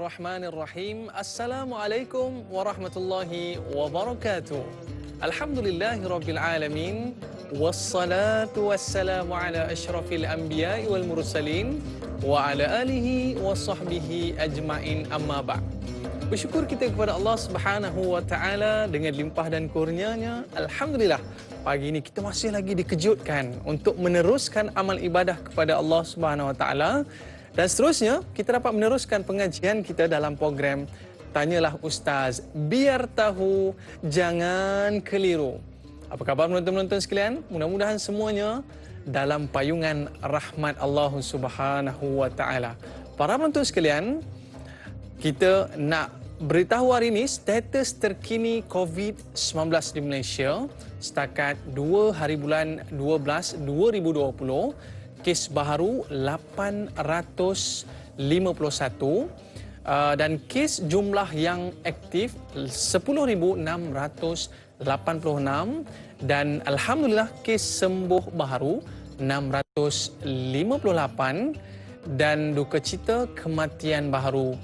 Bismillahirrahmanirrahim. Assalamualaikum warahmatullahi wabarakatuh. Alhamdulillahirabbil alamin. Wassalatu wassalamu ala asyrafil anbiya'i wal mursalin wa ala alihi wa sahbihi ajmain, amma ba'd. Bersyukur kita kepada Allah Subhanahu wa taala dengan limpah dan kurnianya. Alhamdulillah, pagi ini kita masih lagi dikejutkan untuk meneruskan amal ibadah kepada Allah Subhanahu wa taala. Dan seterusnya, kita dapat meneruskan pengajian kita dalam program Tanyalah Ustaz, biar tahu, jangan keliru. Apa khabar penonton-penonton sekalian? Mudah-mudahan semuanya dalam payungan rahmat Allah Subhanahu wa taala. Para penonton sekalian, kita nak beritahu hari ini status terkini COVID-19 di Malaysia setakat 2 hari bulan 12 2020. Kes baharu 851 dan kes jumlah yang aktif 10,686 dan alhamdulillah kes sembuh baharu 658 dan duka cita kematian baharu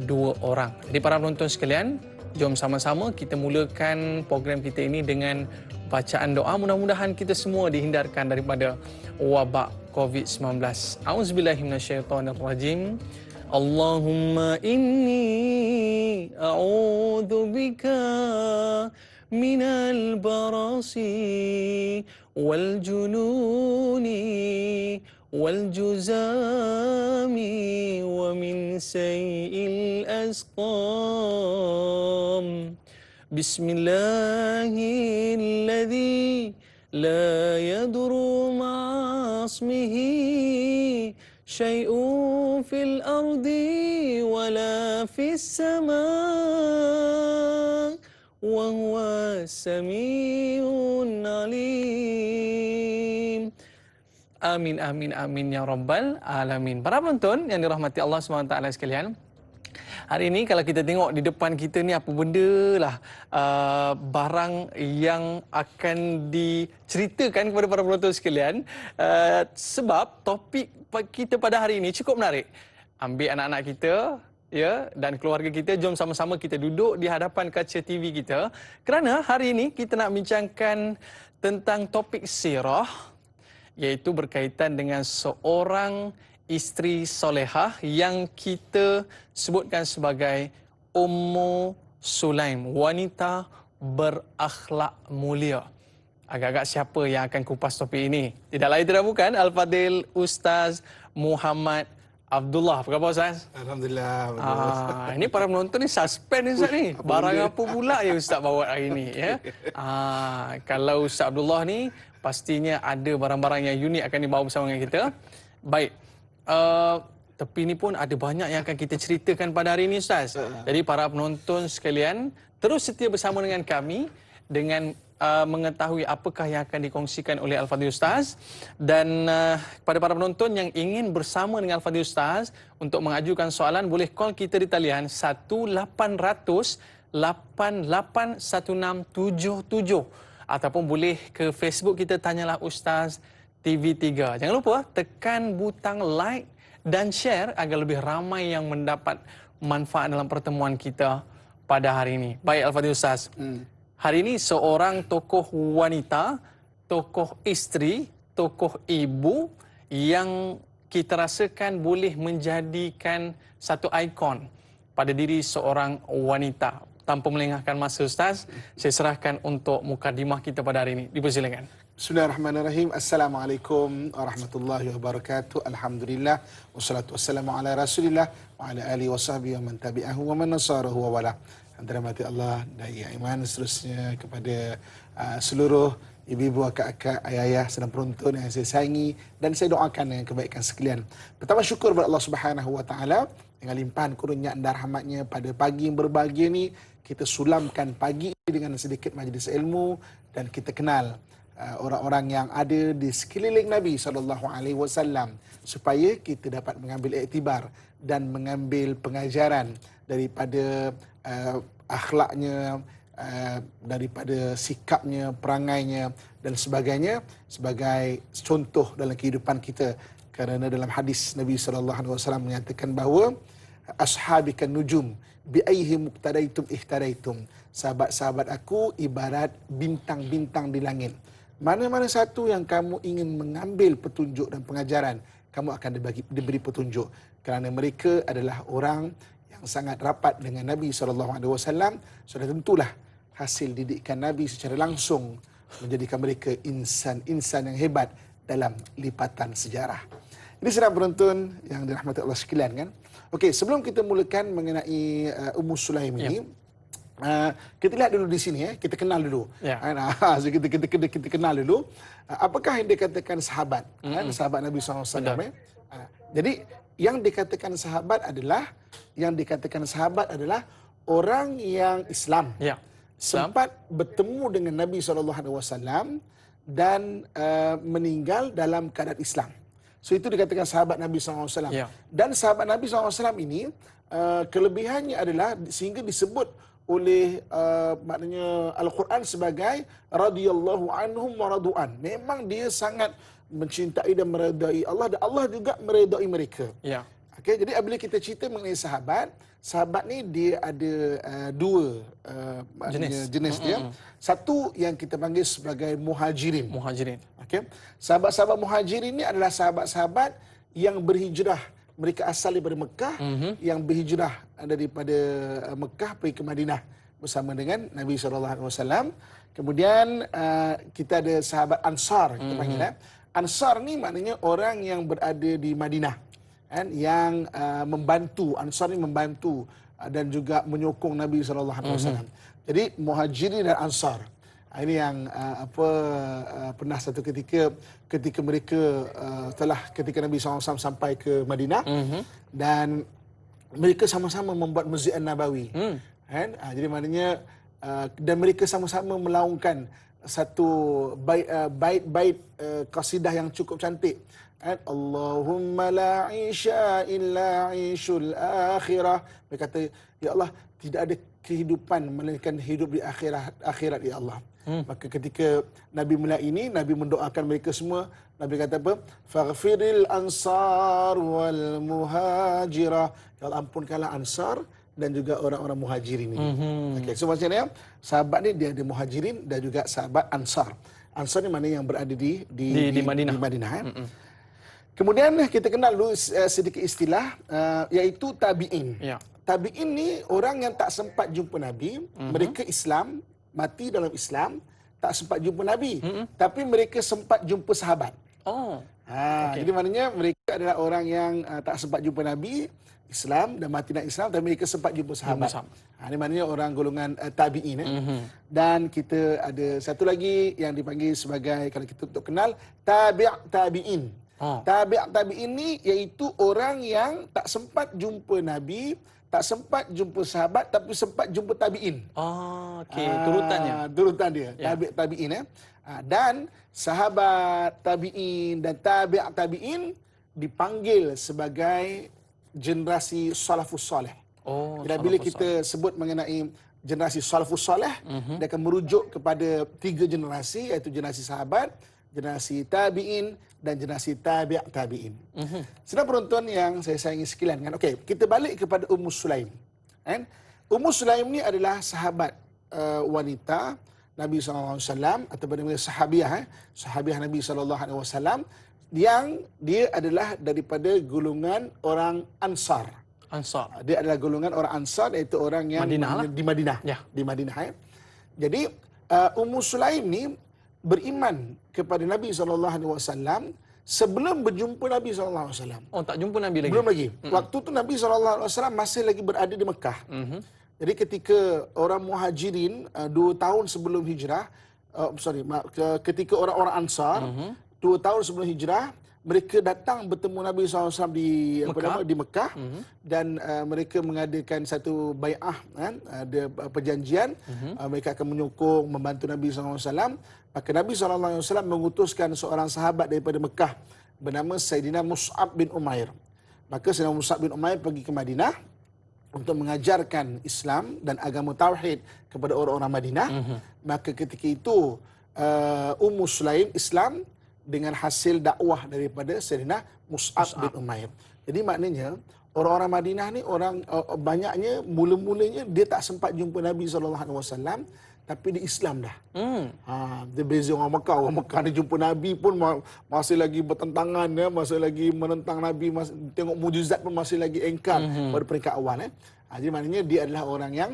2 orang. Jadi para penonton sekalian, jom sama-sama kita mulakan program kita ini dengan bacaan doa. Mudah-mudahan kita semua dihindarkan daripada wabak COVID-19. A'udzubillahi minasyaitonirrajim. Allahumma inni a'udzubika minal barasi wal jununi wal juzami wa min sayyi'il asqam. Bismillahilladzi la yadurru ma'asmihi syai'un fil ardi wala fis sama' wa huwa sami'un alim. Amin, amin, amin ya rabbal alamin. Para penonton yang dirahmati Allah SWT sekalian, hari ini kalau kita tengok di depan kita ni apa benda lah barang yang akan diceritakan kepada para penonton sekalian, sebab topik kita pada hari ini cukup menarik. Ambil anak-anak kita ya dan keluarga kita, jom sama-sama kita duduk di hadapan kaca TV kita, kerana hari ini kita nak bincangkan tentang topik sirah, iaitu berkaitan dengan seorang isteri solehah yang kita sebutkan sebagai Ummu Sulaim, wanita berakhlak mulia. Agak-agak siapa yang akan kupas topik ini? Tidak lain tidak bukan Al-Fadil Ustaz Muhammad Abdullah. Apa khabar Ustaz? Alhamdulillah. Ini para penonton ni suspend Ustaz ni. Barang apa pula yang Ustaz bawa hari ini ya? Kalau Ustaz Abdullah ni pastinya ada barang-barang yang unik akan dibawa bersama dengan kita. Baik. Tapi ini pun ada banyak yang akan kita ceritakan pada hari ini Ustaz. Jadi para penonton sekalian, terus setia bersama dengan kami dengan mengetahui apakah yang akan dikongsikan oleh Al-Fadhil Ustaz. Dan kepada para penonton yang ingin bersama dengan Al-Fadhil Ustaz untuk mengajukan soalan, boleh call kita di talian 1-800-881677 ataupun boleh ke Facebook kita Tanyalah Ustaz TV3. Jangan lupa tekan butang like dan share agar lebih ramai yang mendapat manfaat dalam pertemuan kita pada hari ini. Baik Al-Fadhil Ustaz. Hari ini seorang tokoh wanita, tokoh isteri, tokoh ibu yang kita rasakan boleh menjadikan satu ikon pada diri seorang wanita. Tanpa melengahkan masa Ustaz, saya serahkan untuk mukadimah kita pada hari ini. Dipersilakan. Bismillahirrahmanirrahim. Assalamualaikum warahmatullahi wabarakatuh. Alhamdulillah wassalatu wassalamu ala Rasulillah wa ala alihi wasahbihi wa man tabi'ahu wa man nasarahu wa wala. Dirahmati Allah dan yang iman, seterusnya kepada seluruh ibu-ibu, akak-akak, ayah-ayah sedang penonton yang saya sayangi dan saya doakan dengan kebaikan sekalian. Pertama, syukur kepada Allah Subhanahu wa taala dengan limpahan kurnia dan rahmatnya pada pagi yang berbahagia ni, kita sulamkan pagi dengan sedikit majlis ilmu dan kita kenal orang-orang yang ada di sekeliling Nabi SAW supaya kita dapat mengambil iktibar dan mengambil pengajaran daripada akhlaknya, daripada sikapnya, perangainya dan sebagainya sebagai contoh dalam kehidupan kita. Kerana dalam hadis Nabi SAW menyatakan bahawa ashabika nujum bi ayhi muqtadaitum ihtadaitum. Sahabat-sahabat aku ibarat bintang-bintang di langit. Mana-mana satu yang kamu ingin mengambil petunjuk dan pengajaran, kamu akan diberi petunjuk. Kerana mereka adalah orang yang sangat rapat dengan Nabi SAW, sudah tentulah hasil didikan Nabi secara langsung menjadikan mereka insan-insan yang hebat dalam lipatan sejarah. Ini sedang penonton yang dirahmati Allah sekalian kan. Okey, sebelum kita mulakan mengenai Ummu Sulaim ini, kita lihat dulu di sini kita kenal dulu. So kita kenal dulu apakah yang dikatakan sahabat, sahabat Nabi SAW. Jadi yang dikatakan sahabat adalah orang yang Islam. Sempat bertemu dengan Nabi SAW dan meninggal dalam keadaan Islam. So itu dikatakan sahabat Nabi SAW. Dan sahabat Nabi SAW ini kelebihannya adalah sehingga disebut oleh maknanya Al-Quran sebagai radhiyallahu anhum wa radu'an. Memang dia sangat mencintai dan meredai Allah, dan Allah juga meredai mereka. Okay, jadi apabila kita cerita mengenai sahabat ni dia ada dua jenis dia. Satu yang kita panggil sebagai muhajirin. Okay. Sahabat-sahabat muhajirin ni adalah sahabat-sahabat yang berhijrah. Mereka asal daripada Mekah, yang berhijrah daripada Mekah pergi ke Madinah bersama dengan Nabi SAW. Kemudian kita ada sahabat Ansar, kita panggil. Ansar ni maknanya orang yang berada di Madinah, kan, yang membantu. Ansar ni membantu dan juga menyokong Nabi SAW. Jadi muhajirin dan Ansar. Ini yang pernah satu ketika mereka ketika Nabi SAW sampai ke Madinah, dan mereka sama-sama membuat Masjid An-Nabawi. Kan? Jadi maknanya dan mereka sama-sama melaungkan satu bait qasidah yang cukup cantik. Allahumma la isha illa ishul akhirah. Mereka kata, ya Allah, tidak ada kehidupan melainkan hidup di akhirat ya Allah. Maka ketika Nabi mulai ini, Nabi mendoakan mereka semua. Nabi kata apa? Faghfiril ansar wal muhajirah. Ya Allah, ampunkanlah Ansar dan juga orang-orang muhajirin ini. Okay, so maksudnya sahabat ni dia ada muhajirin dan juga sahabat Ansar. Ansar ni mana yang berada di Madinah. Kemudian kita kenal dulu sedikit istilah iaitu tabi'in. Tabi'in ni orang yang tak sempat jumpa Nabi. Mereka Islam, mati dalam Islam, tak sempat jumpa Nabi. Tapi mereka sempat jumpa sahabat. Jadi maknanya mereka adalah orang yang tak sempat jumpa Nabi, Islam dan mati dalam Islam, tapi mereka sempat jumpa sahabat. Ini maknanya orang golongan tabi'in. Dan kita ada satu lagi yang dipanggil sebagai, kalau kita untuk kenal, tabi'in. Tabi'in ni iaitu orang yang tak sempat jumpa Nabi, tak sempat jumpa sahabat, tapi sempat jumpa tabi'in. Turutan dia. Tabi'in. Dan sahabat tabi'in dan tabi'in dipanggil sebagai generasi salafus salih. Jadi bila kita sebut mengenai generasi salafus salih, dia akan merujuk kepada 3 generasi, iaitu generasi sahabat, generasi tabi'in dan generasi tabi'in. Sedang penonton yang saya sayangi sekalian kan. Okey, kita balik kepada Ummu Sulaim. Kan? Ummu Sulaim ni adalah sahabat wanita Nabi SAW, atau bagaimana sahabiah Nabi SAW, yang dia adalah daripada golongan orang Ansar. Dia adalah golongan orang Ansar, iaitu orang yang di Madinah. Di Madinah. Jadi Ummu Sulaim ni beriman kepada Nabi SAW sebelum berjumpa Nabi SAW. Tak jumpa Nabi lagi? Belum lagi. Waktu tu Nabi SAW masih lagi berada di Mekah. Jadi ketika orang muhajirin 2 tahun sebelum hijrah, ketika orang-orang Ansar 2 tahun sebelum hijrah, mereka datang bertemu Nabi SAW di Mekah, dan mereka mengadakan satu bai'ah, ada perjanjian. Mereka akan menyokong, membantu Nabi SAW. Maka Nabi SAW mengutuskan seorang sahabat daripada Mekah bernama Sayyidina Mus'ab bin Umair. Maka Sayyidina Mus'ab bin Umair pergi ke Madinah untuk mengajarkan Islam dan agama Tauhid kepada orang-orang Madinah. Maka ketika itu Ummu Sulaim Islam dengan hasil dakwah daripada Sayyidina Mus'ab bin Umair. Jadi maknanya orang-orang Madinah ni banyaknya mula-mulanya dia tak sempat jumpa Nabi SAW, tapi dia Islam dah. Dia beza orang Mekah. Orang Mekah dia jumpa Nabi pun masih lagi bertentangan, ya, masih lagi menentang Nabi, tengok mujizat pun masih lagi engkar pada peringkat awal. Jadi maknanya dia adalah orang yang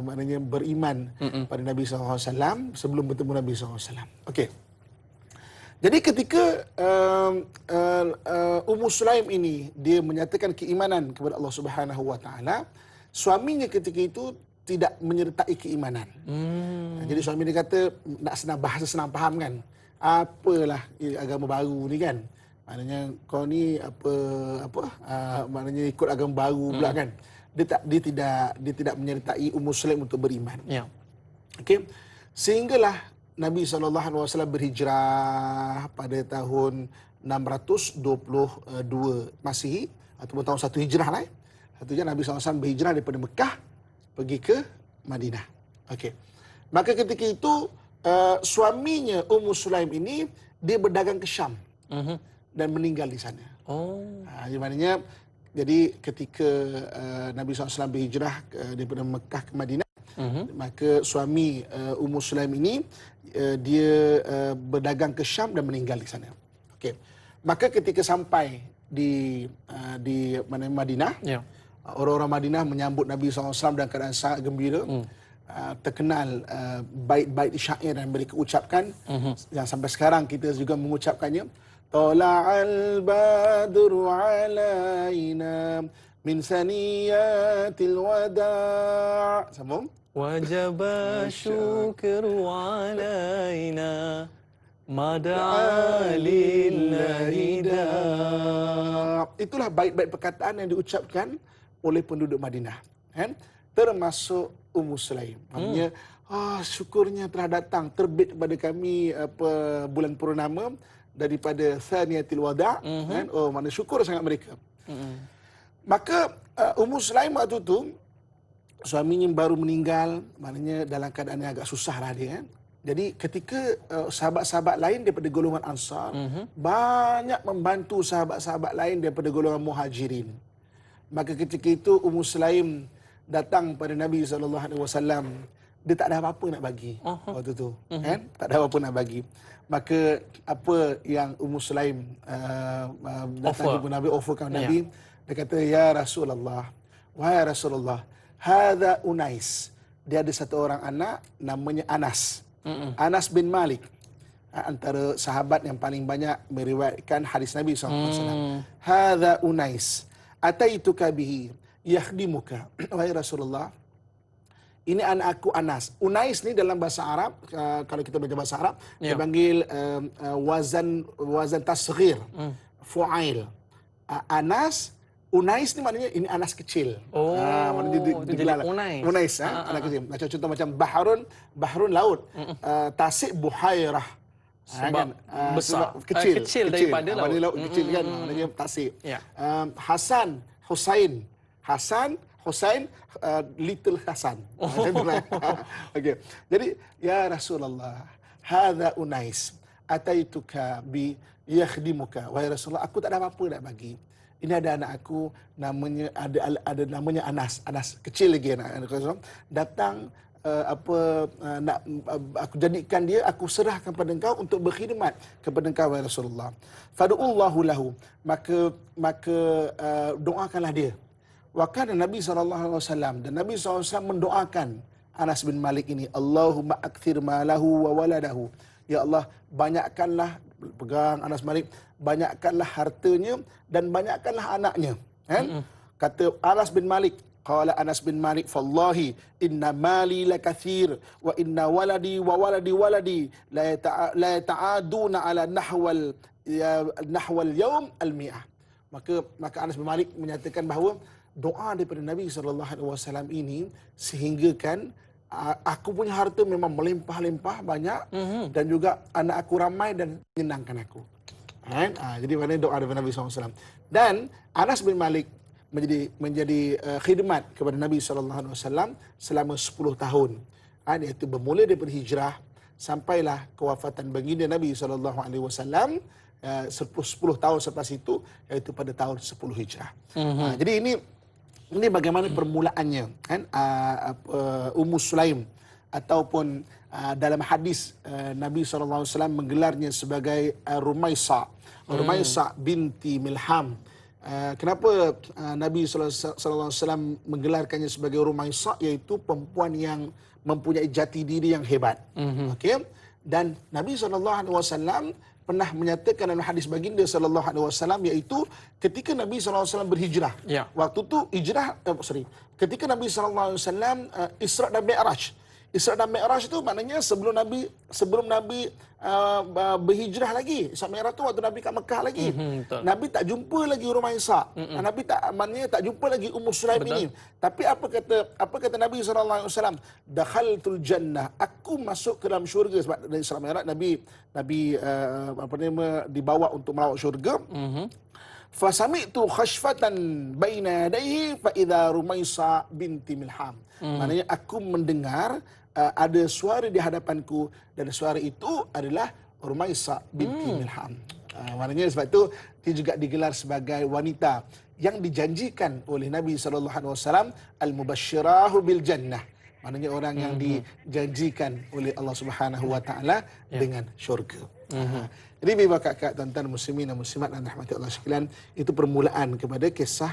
maknanya beriman pada Nabi SAW sebelum bertemu Nabi SAW. Okey. Jadi ketika Ummu Sulaim ini dia menyatakan keimanan kepada Allah Subhanahu Wa Taala, suaminya ketika itu tidak menyertai keimanan. Jadi suami dia kata, nak bahasa senang faham kan, apalah agama baru ni kan, maknanya kau ni maknanya ikut agama baru pula kan. Dia tidak menyertai Ummu Sulaim untuk beriman. Ya. Okey. Sehinggalah Nabi SAW berhijrah pada tahun 622 Masihi ataupun tahun 1 Hijrah lah. Satunya Nabi SAW berhijrah daripada Mekah pergi ke Madinah. Okey. Maka ketika itu suaminya Ummu Sulaim ini dia berdagang ke Syam dan meninggal di sana. Jadi ketika Nabi SAW berhijrah daripada Mekah ke Madinah, maka suami Ummu Sulaim ini dia berdagang ke Syam dan meninggal di sana. Okey. Maka ketika sampai di Madinah, orang-orang Madinah menyambut Nabi SAW dalam keadaan sangat gembira. Terkenal bait-bait syair yang mereka ucapkan, yang sampai sekarang kita juga mengucapkannya. Tala'al badru alaina min saniyatil wada'. Sambung. Wajaba syukru alaina mada'a lillahi da. Itulah bait-bait perkataan yang diucapkan oleh penduduk Madinah, kan? Termasuk Ummu Sulaim. Maksudnya, syukurnya telah datang, terbit kepada kami bulan purnama daripada Thaniyatil Wada', kan? Mana syukur sangat mereka. Maka Ummu Sulaim waktu tu suaminya baru meninggal, maknanya dalam keadaan yang agak susah lah dia, kan? Jadi ketika sahabat-sahabat lain daripada golongan Ansar banyak membantu sahabat-sahabat lain daripada golongan Muhajirin. Maka ketika itu Ummu Sulaim datang pada Nabi SAW, dia tak ada apa-apa nak bagi waktu tu, kan? Tak ada apa-apa nak bagi. Maka apa yang Ummu Sulaim datang jumpa Nabi, offerkan Nabi, dia kata, ya Rasulullah, wahai Rasulullah, hadza Unais. Dia ada satu orang anak namanya Anas. Anas bin Malik, antara sahabat yang paling banyak meriwayatkan hadis Nabi SAW. Hadza Unais ataituka bihi yakhdimuka. Wahai Rasulullah, ini anak aku Anas. Unais ni dalam bahasa Arab, kalau kita baca bahasa Arab, dipanggil wazan tasghir, fu'ail. Anas, Unais ni maknanya ini Anas kecil. Maknanya jadi Unais, anak kecil. Macam contoh macam bahrun laut. Tasik buhairah. Sebab besar, kecil daripada laut. Laut kecil kan, maknanya tasik. Hasan, Husain, Little Hasan. Okey. Jadi, ya Rasulullah, hadza Unais, ataituka bi yakhdimuka. Wahai Rasulullah, aku tak ada apa-apa nak bagi. Ini ada anak aku namanya ada namanya Anas kecil lagi anak Rasulullah. Datang nak aku jadikan dia, aku serahkan pada engkau untuk berkhidmat kepada engkau wahai Rasulullah. Fad'ullahu lahu, maka doakanlah dia. Wa kana Nabi SAW, dan Nabi SAW mendoakan Anas bin Malik ini, Allahumma akthir malahu wa waladahu. Ya Allah, banyakkanlah, pegang Anas Malik, banyakkanlah hartanya dan banyakkanlah anaknya, kan? Kata Anas bin Malik, qala Anas bin Malik, fallahi inna mali lakathir wa inna waladi wa waladi la ta'aduna ala nahwal yawm al-mi'ah. Maka Anas bin Malik menyatakan bahawa doa daripada Nabi SAW ini sehinggakan aku punya harta memang melimpah-limpah banyak, dan juga anak aku ramai dan menyenangkan aku. Jadi mana doa daripada Nabi SAW. Dan Anas bin Malik menjadi khidmat kepada Nabi SAW selama 10 tahun. Iaitu bermula daripada hijrah sampailah kewafatan baginda Nabi SAW, 10 tahun selepas itu, iaitu pada tahun 10 Hijrah. Jadi ini bagaimana permulaannya, kan? Ummu Sulaim ataupun dalam hadis Nabi SAW menggelarnya sebagai Rumaisa binti Milham. Kenapa Nabi SAW menggelarkannya sebagai Rumaisa, iaitu perempuan yang mempunyai jati diri yang hebat. Okey, dan Nabi SAW pernah menyatakan dalam hadis baginda SAW, iaitu ketika Nabi SAW berhijrah. Ya. Waktu tu ketika Nabi SAW Isra dan Mi'raj. Isra dan Mi'raj itu maknanya sebelum Nabi berhijrah lagi. Isra Mi'raj tu waktu Nabi kat Mekah lagi. Betul. Nabi tak jumpa lagi Rumaisa. Nabi tak jumpa lagi Ummu Sulaim ini. Tapi apa kata Nabi SAW? Dakhaltul jannah. Aku masuk ke dalam syurga. Sebab dari Isra Mi'raj Nabi dibawa untuk melawat syurga. Fasami'tu khashfatan baina yadayhi fa idza Rumaisa binti Milham. Maknanya aku mendengar ada suara di hadapanku, dan suara itu adalah Rumaisa binti Milham. Maknanya sebab itu dia juga digelar sebagai wanita yang dijanjikan oleh Nabi SAW, al-mubasysyirah bil jannah. Maknanya orang yang dijanjikan oleh Allah Subhanahu wa taala dengan syurga. Jadi kakak tuan-tuan muslimin dan muslimat dan rahmati Allah sekalian, itu permulaan kepada kisah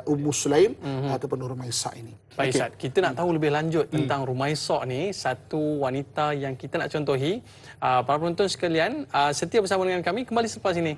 Ummu Sulaim ataupun Rumaisa ini. Baik, Ustaz. Kita nak tahu lebih lanjut tentang Rumaisa ni, satu wanita yang kita nak contohi. Para penonton sekalian, setia bersama dengan kami kembali selepas ini.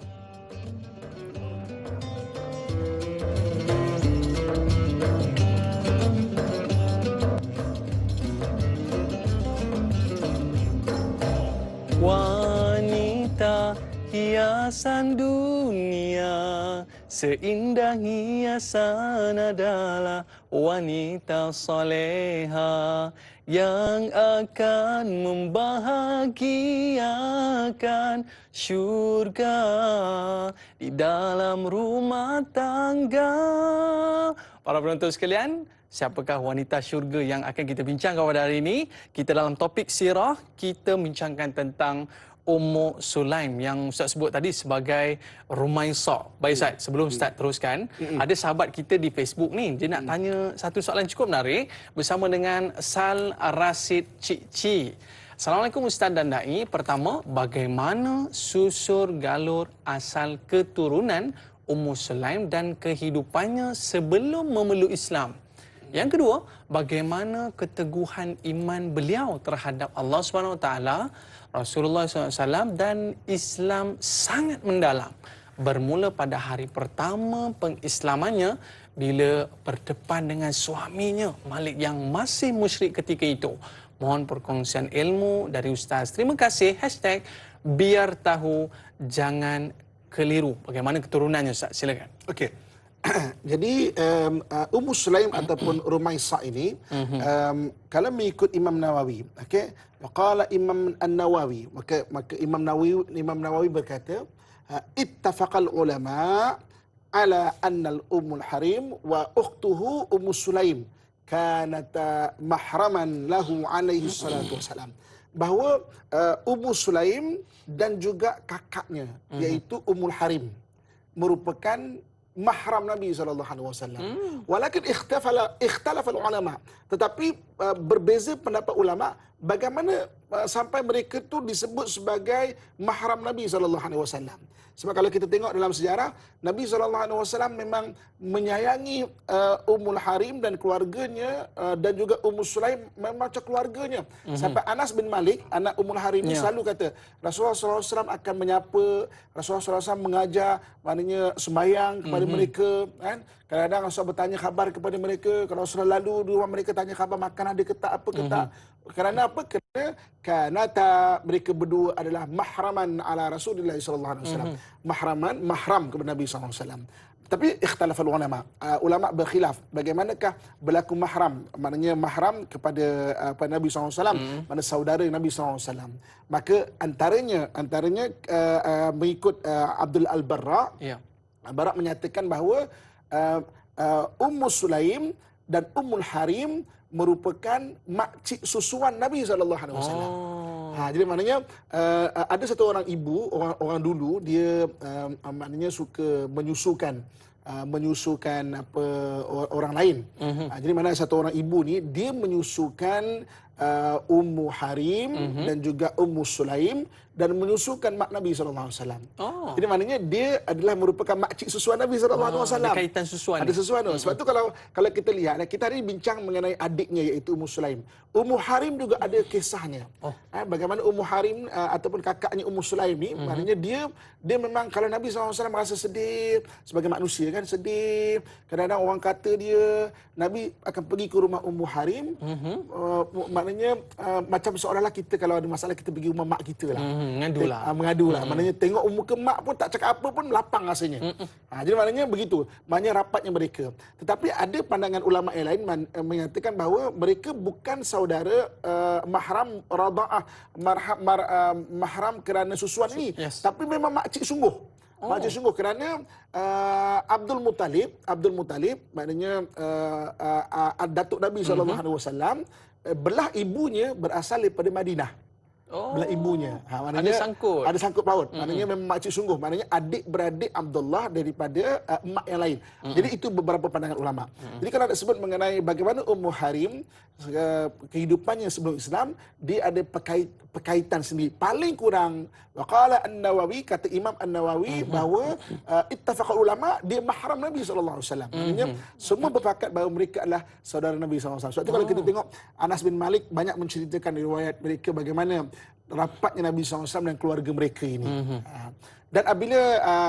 Wanita hiasan dunia, seindah hiasan adalah wanita soleha yang akan membahagiakan syurga di dalam rumah tangga. Para penonton sekalian, siapakah wanita syurga yang akan kita bincangkan pada hari ini? Kita dalam topik sirah, kita bincangkan tentang Ummu Sulaim yang Ustaz sebut tadi sebagai Rumaisa. Baik Ustaz, sebelum Ustaz teruskan, ada sahabat kita di Facebook ni, dia nak tanya satu soalan cukup menarik bersama dengan Sal Rasid Cikci. Assalamualaikum Ustaz dan Dai. Pertama, bagaimana susur galur asal keturunan Ummu Sulaim dan kehidupannya sebelum memeluk Islam? Yang kedua, bagaimana keteguhan iman beliau terhadap Allah SWT, Rasulullah SAW dan Islam sangat mendalam. Bermula pada hari pertama pengislamannya bila berdepan dengan suaminya Malik yang masih musyrik ketika itu. Mohon perkongsian ilmu dari Ustaz. Terima kasih. #biar tahu jangan keliru. Bagaimana keturunannya Ustaz? Silakan. Okey. Jadi Ummu Sulaim ataupun Rumaisa ini, kalau mengikut Imam Nawawi, okey, qala Imam An-Nawawi, maka Imam Nawawi berkata, ittafaqal ulama ala anna al-Ummul Harim wa ukhtuhu Ummu Sulaim kanata mahraman lahu alaihi salatu wassalam. Bahawa Ummu Sulaim dan juga kakaknya, iaitu Ummul Harim, merupakan mahram Nabi SAW. Walakin ikhtalafa ulama. Tetapi berbeza pendapat ulama bagaimana sampai mereka tu disebut sebagai mahram Nabi SAW. Sebab kalau kita tengok dalam sejarah, Nabi SAW memang menyayangi Ummul Harim dan keluarganya, dan juga Ummu Sulaim memang macam keluarganya. Sampai Anas bin Malik, anak Ummul Harim ini, selalu kata Rasulullah SAW akan menyapa, Rasulullah SAW mengajar, maknanya sembahyang kepada mereka, kan? Kadang-kadang Rasulullah bertanya khabar kepada mereka. Kalau Rasulullah lalu di rumah mereka, tanya khabar makan ada ke tak, apa ke tak. Kerana apa? Kerana mereka berdua adalah mahraman ala Rasulullah SAW. Mahram kepada Nabi SAW. Tapi ikhtilafal ulama. Ulama berkhilaf bagaimanakah berlaku mahram. Maknanya mahram kepada Nabi SAW, mana saudara Nabi SAW. Maka antaranya mengikut Abdul Al-Barra, Barra menyatakan bahawa Ummu Sulaim dan Ummul Harim merupakan makcik susuan Nabi SAW. Jadi maknanya ada satu orang ibu, orang dulu dia maknanya suka menyusukan apa orang lain. Jadi mana satu orang ibu ni dia menyusukan Ummu Harim dan juga Ummu Sulaim dan menyusukan mak Nabi SAW. Oh. Jadi maknanya dia adalah merupakan makcik susuan Nabi SAW. Ada kaitan susuan. Ada susuan. Sebab tu kalau kita lihat, kita hari ini bincang mengenai adiknya iaitu Ummu Sulaim. Ummu Harim juga ada kisahnya. Bagaimana Ummu Harim ataupun kakaknya Ummu Sulaim ni, maknanya dia memang kalau Nabi SAW merasa sedih, sebagai manusia kan sedih. Kadang-kadang orang kata dia, Nabi akan pergi ke rumah Ummu Harim. Maknanya macam seolah-olah kita kalau ada masalah kita pergi rumah mak kita lah. Mengadu lah. Maknanya tengok muka mak pun tak cakap apa pun lapang rasanya. Jadi maknanya begitu. Maknanya rapatnya mereka. Tetapi ada pandangan ulama yang lain mengatakan bahawa mereka bukan saudara mahram rada'ah, mahram kerana susuan ini. Tapi memang makcik sungguh. Makcik sungguh kerana Abdul Muttalib maknanya datuk Nabi SAW, belah ibunya berasal daripada Madinah. Belah ibunya. Maknanya ada sangkut paut. Maknanya memang makcik sungguh. Maknanya adik-beradik Abdullah daripada emak yang lain. Jadi itu beberapa pandangan ulama. Jadi kalau nak sebut mengenai bagaimana Ummu Harim kehidupannya sebelum Islam, dia ada perkaitan sendiri. Paling kurang waqala An-Nawawi, kata Imam An-Nawawi bahawa ittafaqal ulama dia mahram Nabi sallallahu alaihi wasallam. Maknanya semua berpakat bahawa mereka adalah saudara Nabi sallallahu alaihi wasallam. Sebab tu kalau kita tengok Anas bin Malik banyak menceritakan riwayat mereka bagaimana rapatnya Nabi SAW dan keluarga mereka ini. Dan apabila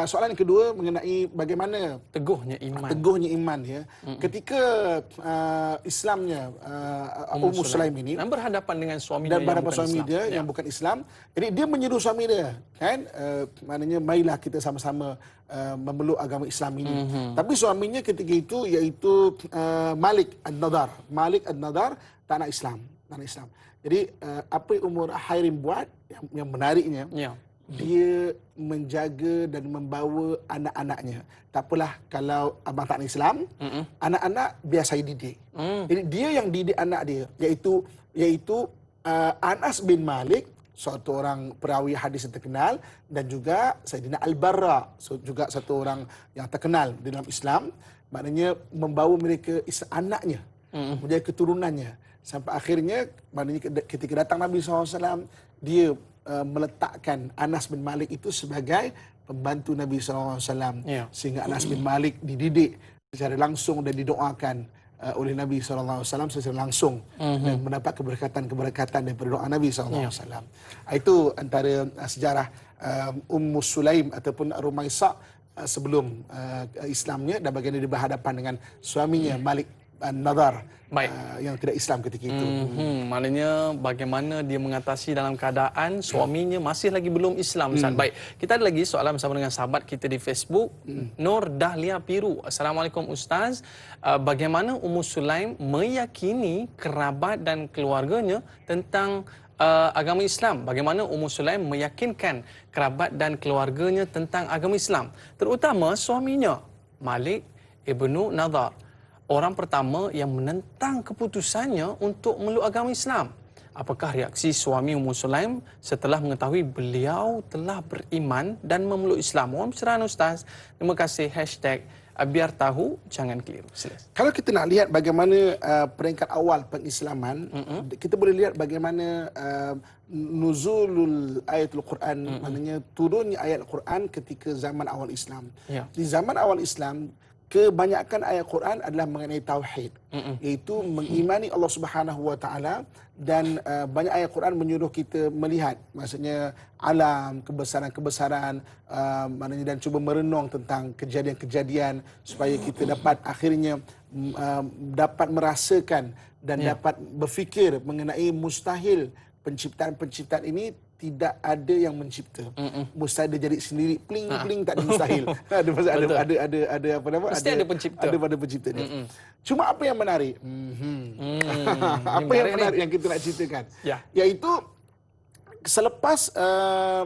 soalan yang kedua mengenai bagaimana teguhnya iman ya. Ketika Islamnya Ummu Sulaim ini dan berhadapan dengan suaminya yang bukan Islam. Jadi dia menyeru suami dia kan, maknanya marilah kita sama-sama memeluk agama Islam ini. Tapi suaminya ketika itu iaitu Malik Ad-Nadar tak nak Islam. Jadi apa yang Ummu Harim buat yang menariknya, dia menjaga dan membawa anak-anaknya. Tak apalah kalau abang tak nak Islam, anak-anak biar saya didik. Jadi dia yang didik anak dia, iaitu Anas bin Malik, suatu orang perawi hadis yang terkenal, dan juga Sayyidina Al-Barra, juga satu orang yang terkenal di dalam Islam. Maknanya membawa mereka anaknya, menjadi keturunannya. Sampai akhirnya, maknanya ketika datang Nabi SAW, dia meletakkan Anas bin Malik itu sebagai pembantu Nabi SAW. Sehingga Anas bin Malik dididik secara langsung dan didoakan oleh Nabi SAW secara langsung. Dan mendapat keberkatan daripada doa Nabi SAW. Itu antara sejarah Ummu Sulaim ataupun Rumaisa sebelum Islamnya, dan bagaimana dia berhadapan dengan suaminya Malik An-Nadar yang tidak Islam ketika itu. Maknanya bagaimana dia mengatasi dalam keadaan suaminya masih lagi belum Islam. Baik, kita ada lagi soalan bersama dengan sahabat kita di Facebook, Nur Dahlia Piru. Assalamualaikum Ustaz. Bagaimana Ummu Sulaim meyakini kerabat dan keluarganya tentang agama Islam? Bagaimana Ummu Sulaim meyakinkan kerabat dan keluarganya tentang agama Islam, terutama suaminya Malik Ibnu Nadar, orang pertama yang menentang keputusannya untuk meluk agama Islam? Apakah reaksi suami Ummu Sulaim setelah mengetahui beliau telah beriman dan memeluk Islam? Mohon pencerahan Ustaz. Terima kasih. #biar tahu jangan keliru. Silakan. Kalau kita nak lihat bagaimana peringkat awal pengislaman, kita boleh lihat bagaimana nuzulul ayatul Quran, maknanya turunnya ayat Quran ketika zaman awal Islam. Di zaman awal Islam, kebanyakan ayat Quran adalah mengenai tauhid, iaitu mengimani Allah Subhanahu Wa Taala, dan banyak ayat Quran menyuruh kita melihat, maksudnya alam, kebesaran-kebesaran, maknanya, dan cuba merenung tentang kejadian-kejadian supaya kita dapat akhirnya dapat merasakan dan dapat berfikir mengenai mustahil penciptaan-penciptaan ini tidak ada yang mencipta. Mustahil dia jadi sendiri, pling tak ada mustahil. ada apa nama? Mesti ada pencipta. Ada pencipta dia. Cuma apa yang menarik? Apa yang menarik yang kita nak ceritakan? Iaitu selepas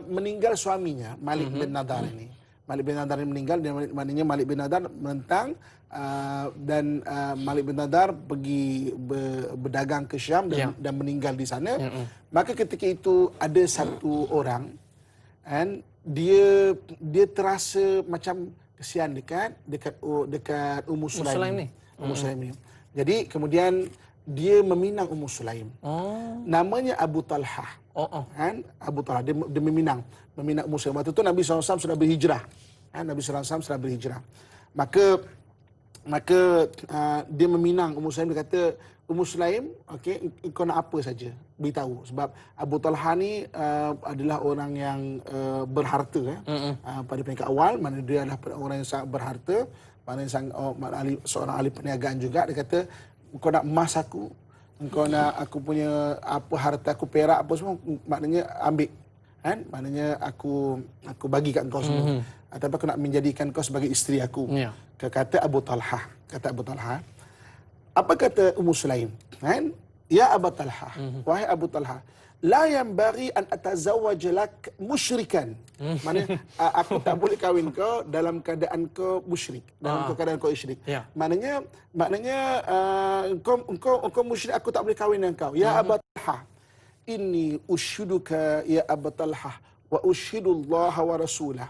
meninggal suaminya Malik bin Nadar ini, Malik bin Nadar ini meninggal, dan maknanya Malik bin Nadar menentang dan Malik bin Nadar pergi berdagang ke Syam dan meninggal di sana. Maka ketika itu ada satu orang, kan, dia terasa macam kesian dekat Ummu Sulaim ni. Ummu Sulaim ni. Jadi kemudian dia meminang Ummu Sulaim. Namanya Abu Talhah. Kan? Abu Talhah dia meminang Ummu Sulaim. Waktu itu Nabi SAW sudah berhijrah. Kan? Nabi SAW sudah berhijrah. Maka dia meminang Ummu Sulaim. Dia kata, Ummu Sulaim, okey, kau nak apa saja, beritahu. Sebab Abu Talhah ni adalah orang yang berharta pada peringkat awal. Mana dia adalah orang yang sangat berharta, mana yang sangat, seorang ahli perniagaan juga. Dia kata, kau nak emas aku, kau nak aku punya apa harta aku, perak apa semua, maknanya ambil. Kan? Maknanya aku bagi kat kau semua. Tapi aku nak menjadikan kau sebagai isteri aku. Kata Abu Talhah. Apa kata Ummu Sulaim? Kan? Ya Abu Talhah, wahai Abu Talhah, la yanbaghi an atazawwaj lak musyrikan. Maknanya aku tak boleh kahwin kau dalam keadaan kau musyrik, dalam keadaan kau syirik. Maknanya kau musyrik, aku tak boleh kahwin dengan kau. Ya Abu Talhah, inni ushiduka ya Abu Talhah wa ushidullah wa rasulah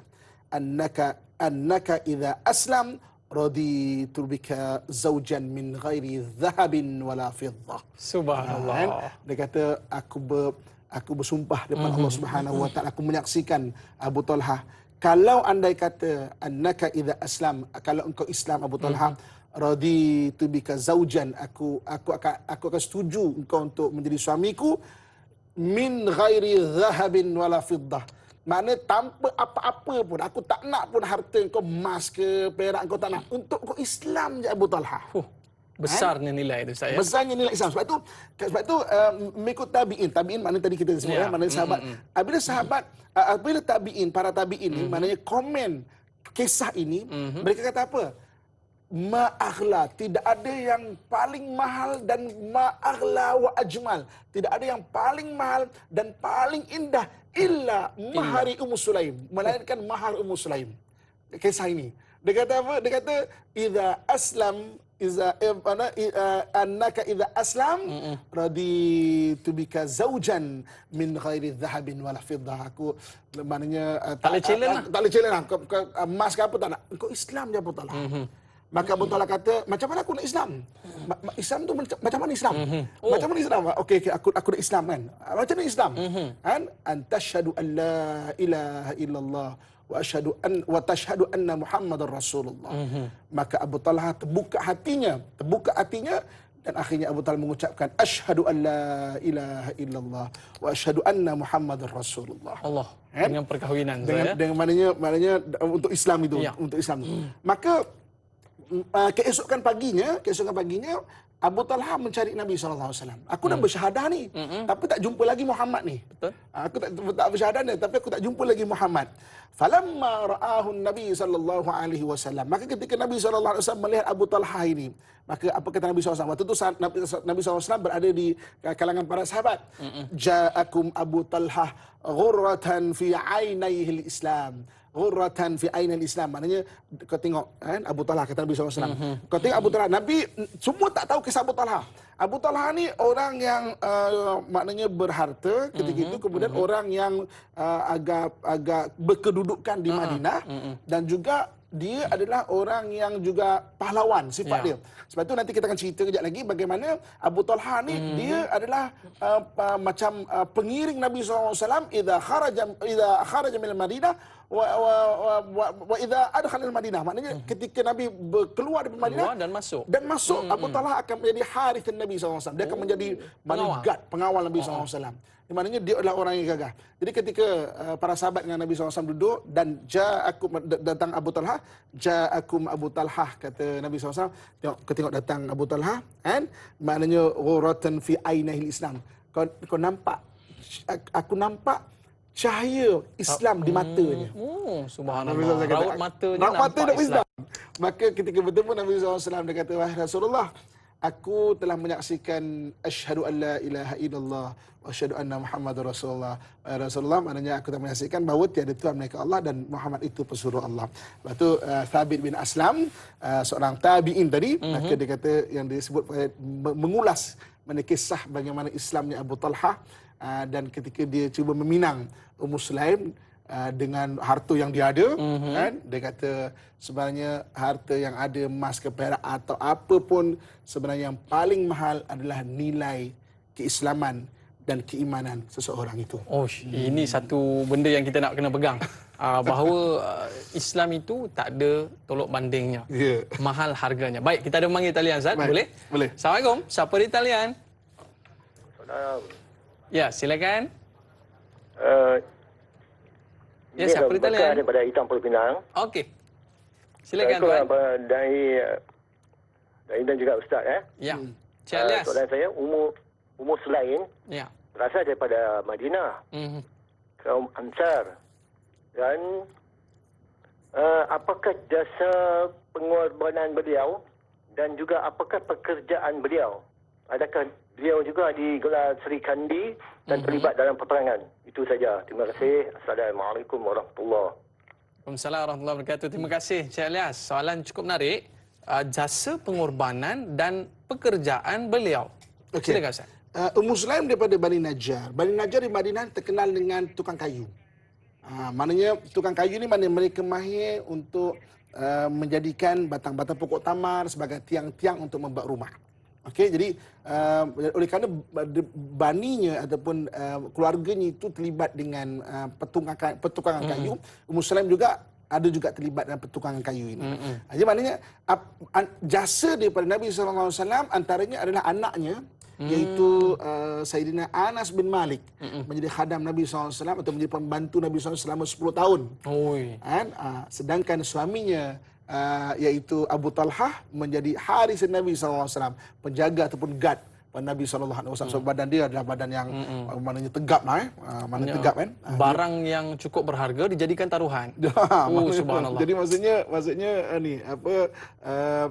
annaka idza aslam raditu bika zawjan min ghairi dhahabin wala fiddah. Subhanallah. Dia kata, aku bersumpah depan Allah Subhanahu wa taala, aku menyaksikan Abu Talhah, kalau andai kata annaka idza aslam, kalau engkau Islam Abu Talhah, raditu bika zawjan, aku akan setuju engkau untuk menjadi suamiku, min ghairi dhahabin wala fiddah. Maknanya tanpa apa-apa pun, aku tak nak pun harta kau, emas ke perak kau tak nak. Untuk kau Islam je Abu Talhah. Besarnya nilai itu saya. Besarnya nilai Islam. Sebab tu mengikut tabi'in maknanya tadi kita sebut maknanya sahabat. Apabila tabi'in, para tabi'in ni, maknanya komen kisah ini, mereka kata apa? Ma'aghla, tidak ada yang paling mahal, dan ma'aghla wa ajmal, tidak ada yang paling mahal dan paling indah illa mahari Ummu Sulaim, melainkan mahar Ummu Sulaim. Kisah ini dia kata apa? Dia kata annaka idza aslam raditu bika zawjan min ghairi dhahabin wala fiddah. Aku maknanya tak boleh challenge lah. Emas ke apa tak nak. Kau Islam je Abu Talhah. Maka Abu Talhah kata, macam mana aku nak Islam? Islam tu macam mana Islam? Macam mana Islam? Okey, aku nak Islam kan. Macam mana Islam? Kan? Antashhadu an la ilaha illallah wa tashhadu anna Muhammadar Rasulullah. Maka Abu Talhah terbuka hatinya, dan akhirnya Abu Talhah mengucapkan asyhadu an la ilaha illallah wa asyhadu anna Muhammadar Rasulullah. Allah. Dengan perkahwinan dengan maknanya untuk Islam itu, untuk Islam. Maka keesokan paginya Abu Talhah mencari Nabi SAW. Aku dah bersyahadah ni, tapi tak jumpa lagi Muhammad ni. Betul. Aku tak bersyahadah ni, tapi aku tak jumpa lagi Muhammad. Falamma ra'ahu Nabi SAW. Maka ketika Nabi SAW melihat Abu Talhah ini, maka apa kata Nabi SAW? Waktu itu Nabi SAW berada di kalangan para sahabat. Ja'akum Abu Talhah ghurratan fi ainayhi Islam. Ghurratan fi ainil Islam. Maknanya kau tengok kan, Abu Talhah, kata Nabi SAW. Kau tengok Abu Talhah. Nabi semua tak tahu kisah Abu Talhah. Abu Talhah ni orang yang maknanya berharta ketika itu, kemudian orang yang agak berkedudukan di Madinah, dan juga dia adalah orang yang juga pahlawan sifat dia. Sebab itu nanti kita akan cerita kejap lagi bagaimana Abu Talhah ni dia adalah macam pengiring Nabi SAW idza kharaja min Madinah wa idza adkhala al-Madinah. Maknanya ketika Nabi keluar dari Madinah dan masuk Abu Talhah akan menjadi harithan Nabi SAW. Dia akan menjadi bodyguard, pengawal Nabi SAW. Maknanya dia adalah orang yang gagah. Jadi ketika para sahabat dengan Nabi SAW duduk dan datang Abu Talhah, ja'akum Abu Talhah, kata Nabi SAW. Tengok datang Abu Talhah, kan? Maknanya ghurratan fi ainihil Islam. Kau nampak, aku nampak cahaya Islam di matanya. Subhanallah. Raut matanya nampak Islam. Maka ketika bertemu Nabi SAW, dia kata, wahai Rasulullah, aku telah menyaksikan asyhadu an la ilaha illallah wa asyhadu anna Muhammadar Rasulullah, maknanya aku telah menyaksikan bahawa tiada Tuhan melainkan Allah dan Muhammad itu pesuruh Allah. Lepas tu Thabit bin Aslam, seorang tabi'in tadi, maka dia kata yang disebut mengulas mana kisah bagaimana Islamnya Abu Talhah, dan ketika dia cuba meminang Ummu Sulaim dengan harta yang dia ada, kan, dia kata sebenarnya harta yang ada, emas ke perak atau apa pun, sebenarnya yang paling mahal adalah nilai keislaman dan keimanan seseorang itu. Oh, ini satu benda yang kita nak kena pegang. Bahawa Islam itu tak ada tolok bandingnya. Ya. Mahal harganya. Baik, kita ada memanggil talian, Zat. Baik, Boleh? boleh. Assalamualaikum. Siapa di talian? Salam. Ya, silakan. Ya, Ini siapa di talian? Bekar daripada Hitam Pulau Pinang. Okey. Silakan, Tuan. Assalamualaikum dari dan juga Ustaz. Ya. Cik Alias. Soalan saya, Ummu Sulaim Ya. berasal daripada Madinah, kaum Ansar. Dan apakah jasa pengorbanan beliau dan juga apakah pekerjaan beliau? Adakah beliau juga digelar Seri Kandi dan terlibat dalam peperangan? Itu saja. Terima kasih. Assalamualaikum warahmatullahi wabarakatuh. Waalaikumsalam warahmatullahi wabarakatuh. Terima kasih, Cik Alias. Soalan cukup menarik. Jasa pengorbanan dan pekerjaan beliau. Okey. Silakan, Ustaz. Ummu Sulaim daripada Bani Najjar. Bani Najjar di Madinah terkenal dengan tukang kayu. Maknanya tukang kayu ni mana mereka mahir untuk menjadikan batang-batang pokok tamar sebagai tiang-tiang untuk membuat rumah. Okey, jadi oleh kerana baninya ataupun keluarganya itu terlibat dengan pertukangan kayu, Ummu Sulaim juga ada juga terlibat dalam pertukangan kayu ini. Jadi maknanya jasa daripada Nabi SAW antaranya adalah anaknya, iaitu Sayyidina Anas bin Malik, menjadi khadam Nabi SAW atau menjadi pembantu Nabi SAW selama 10 tahun. Sedangkan suaminya iaitu Abu Talhah menjadi haris Nabi SAW, penjaga ataupun guard Nabi SAW. So, badan dia adalah badan yang maknanya tegap lah, mana tegap kan. Barang yang cukup berharga dijadikan taruhan. Subhanallah. Jadi maksudnya ni apa,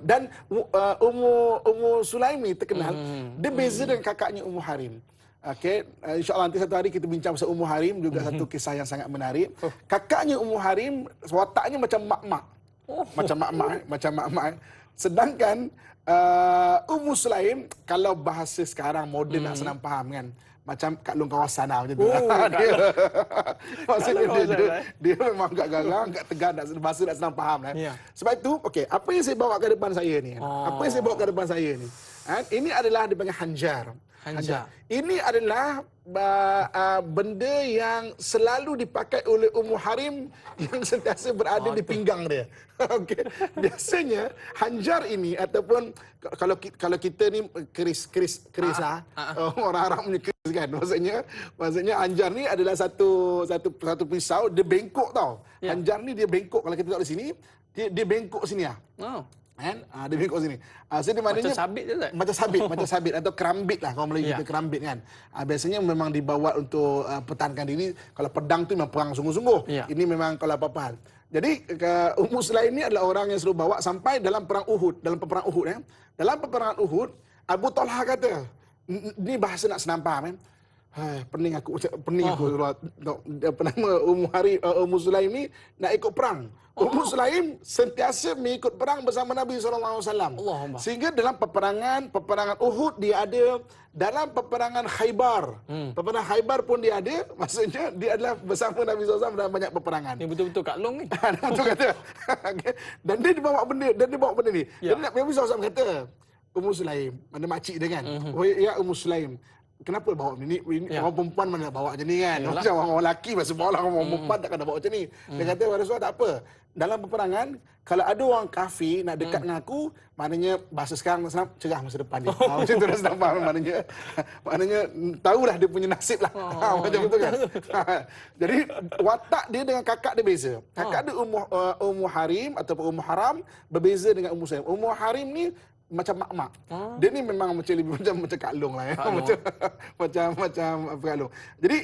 dan Ummu Sulaim ni terkenal, dia beza dengan kakaknya Ummu Harim. Okey, insya-Allah nanti satu hari kita bincang pasal Ummu Harim, juga satu kisah yang sangat menarik. Kakaknya Ummu Harim wataknya macam mak-mak. Macam mak-mak. Sedangkan Ummu Sulaim, kalau bahasa sekarang moden nak senang faham kan, macam Kak Long kawasan lah macam tu. Maksudnya dia memang agak garang, agak tegar, bahasa nak senang faham lah. Sebab itu, okey, apa yang saya bawa ke depan saya ni? Apa yang saya bawa ke depan saya ni? Ini adalah dipanggil hanjar. Ini adalah benda yang selalu dipakai oleh Ummu Harim yang sentiasa berada di pinggang dia. Okey. Biasanya hanjar ini ataupun kalau kita ni keris lah. Orang Arab punya keris kan. Maksudnya hanjar ni adalah satu pisau, dia bengkok tau. Hanjar ni dia bengkok, kalau kita tengok di sini, dia bengkok sini lah. Kan? Dia bengkok sini. So, Macam sabit je tak? Macam sabit atau kerambit lah, kalau Melayu kita kerambit kan. Biasanya memang dibawa untuk pertahankan diri. Kalau pedang tu memang perang sungguh-sungguh. Ini memang kalau apa-apa hal. Jadi Ummu Sulaim ni adalah orang yang selalu bawa sampai dalam perang Uhud. Dalam peperangan Uhud dalam peperangan Uhud, Abu Talhah kata, ni bahasa nak senang faham kan. Pening aku. Apa nama Ummu Sulaim ni nak ikut perang. Ummu Sulaim sentiasa mengikut perang bersama Nabi SAW. Sehingga dalam peperangan Uhud dia ada, dalam peperangan Khaybar. Peperangan Khaybar pun dia ada, maksudnya dia adalah bersama Nabi SAW dalam banyak peperangan. Ni betul-betul Kak Long ni. Betul kata. Dan dia bawa benda ni. Dan Nabi SAW kata, Ummu Sulaim, mana makcik dia kan? Ya Ummu Sulaim, kenapa bawa ni? Orang perempuan mana bawa macam ni kan? Macam orang lelaki masa bawa orang perempuan takkan nak bawa macam ni. Dia kata, Rasulullah tak apa. Dalam peperangan, kalau ada orang kafir nak dekat dengan aku, maknanya bahasa sekarang senang, cerah masa depan dia. Macam tu dah senang faham maknanya tahulah dia punya nasib lah. Macam tu kan. Jadi watak dia dengan kakak dia beza. Kakak dia Ummu Harim ataupun Ummu Haram berbeza dengan Ummu Sulaim. Ummu Harim ni macam mak-mak. Dia ni memang macam Kak Long lah ya. Macam Kak Long. Jadi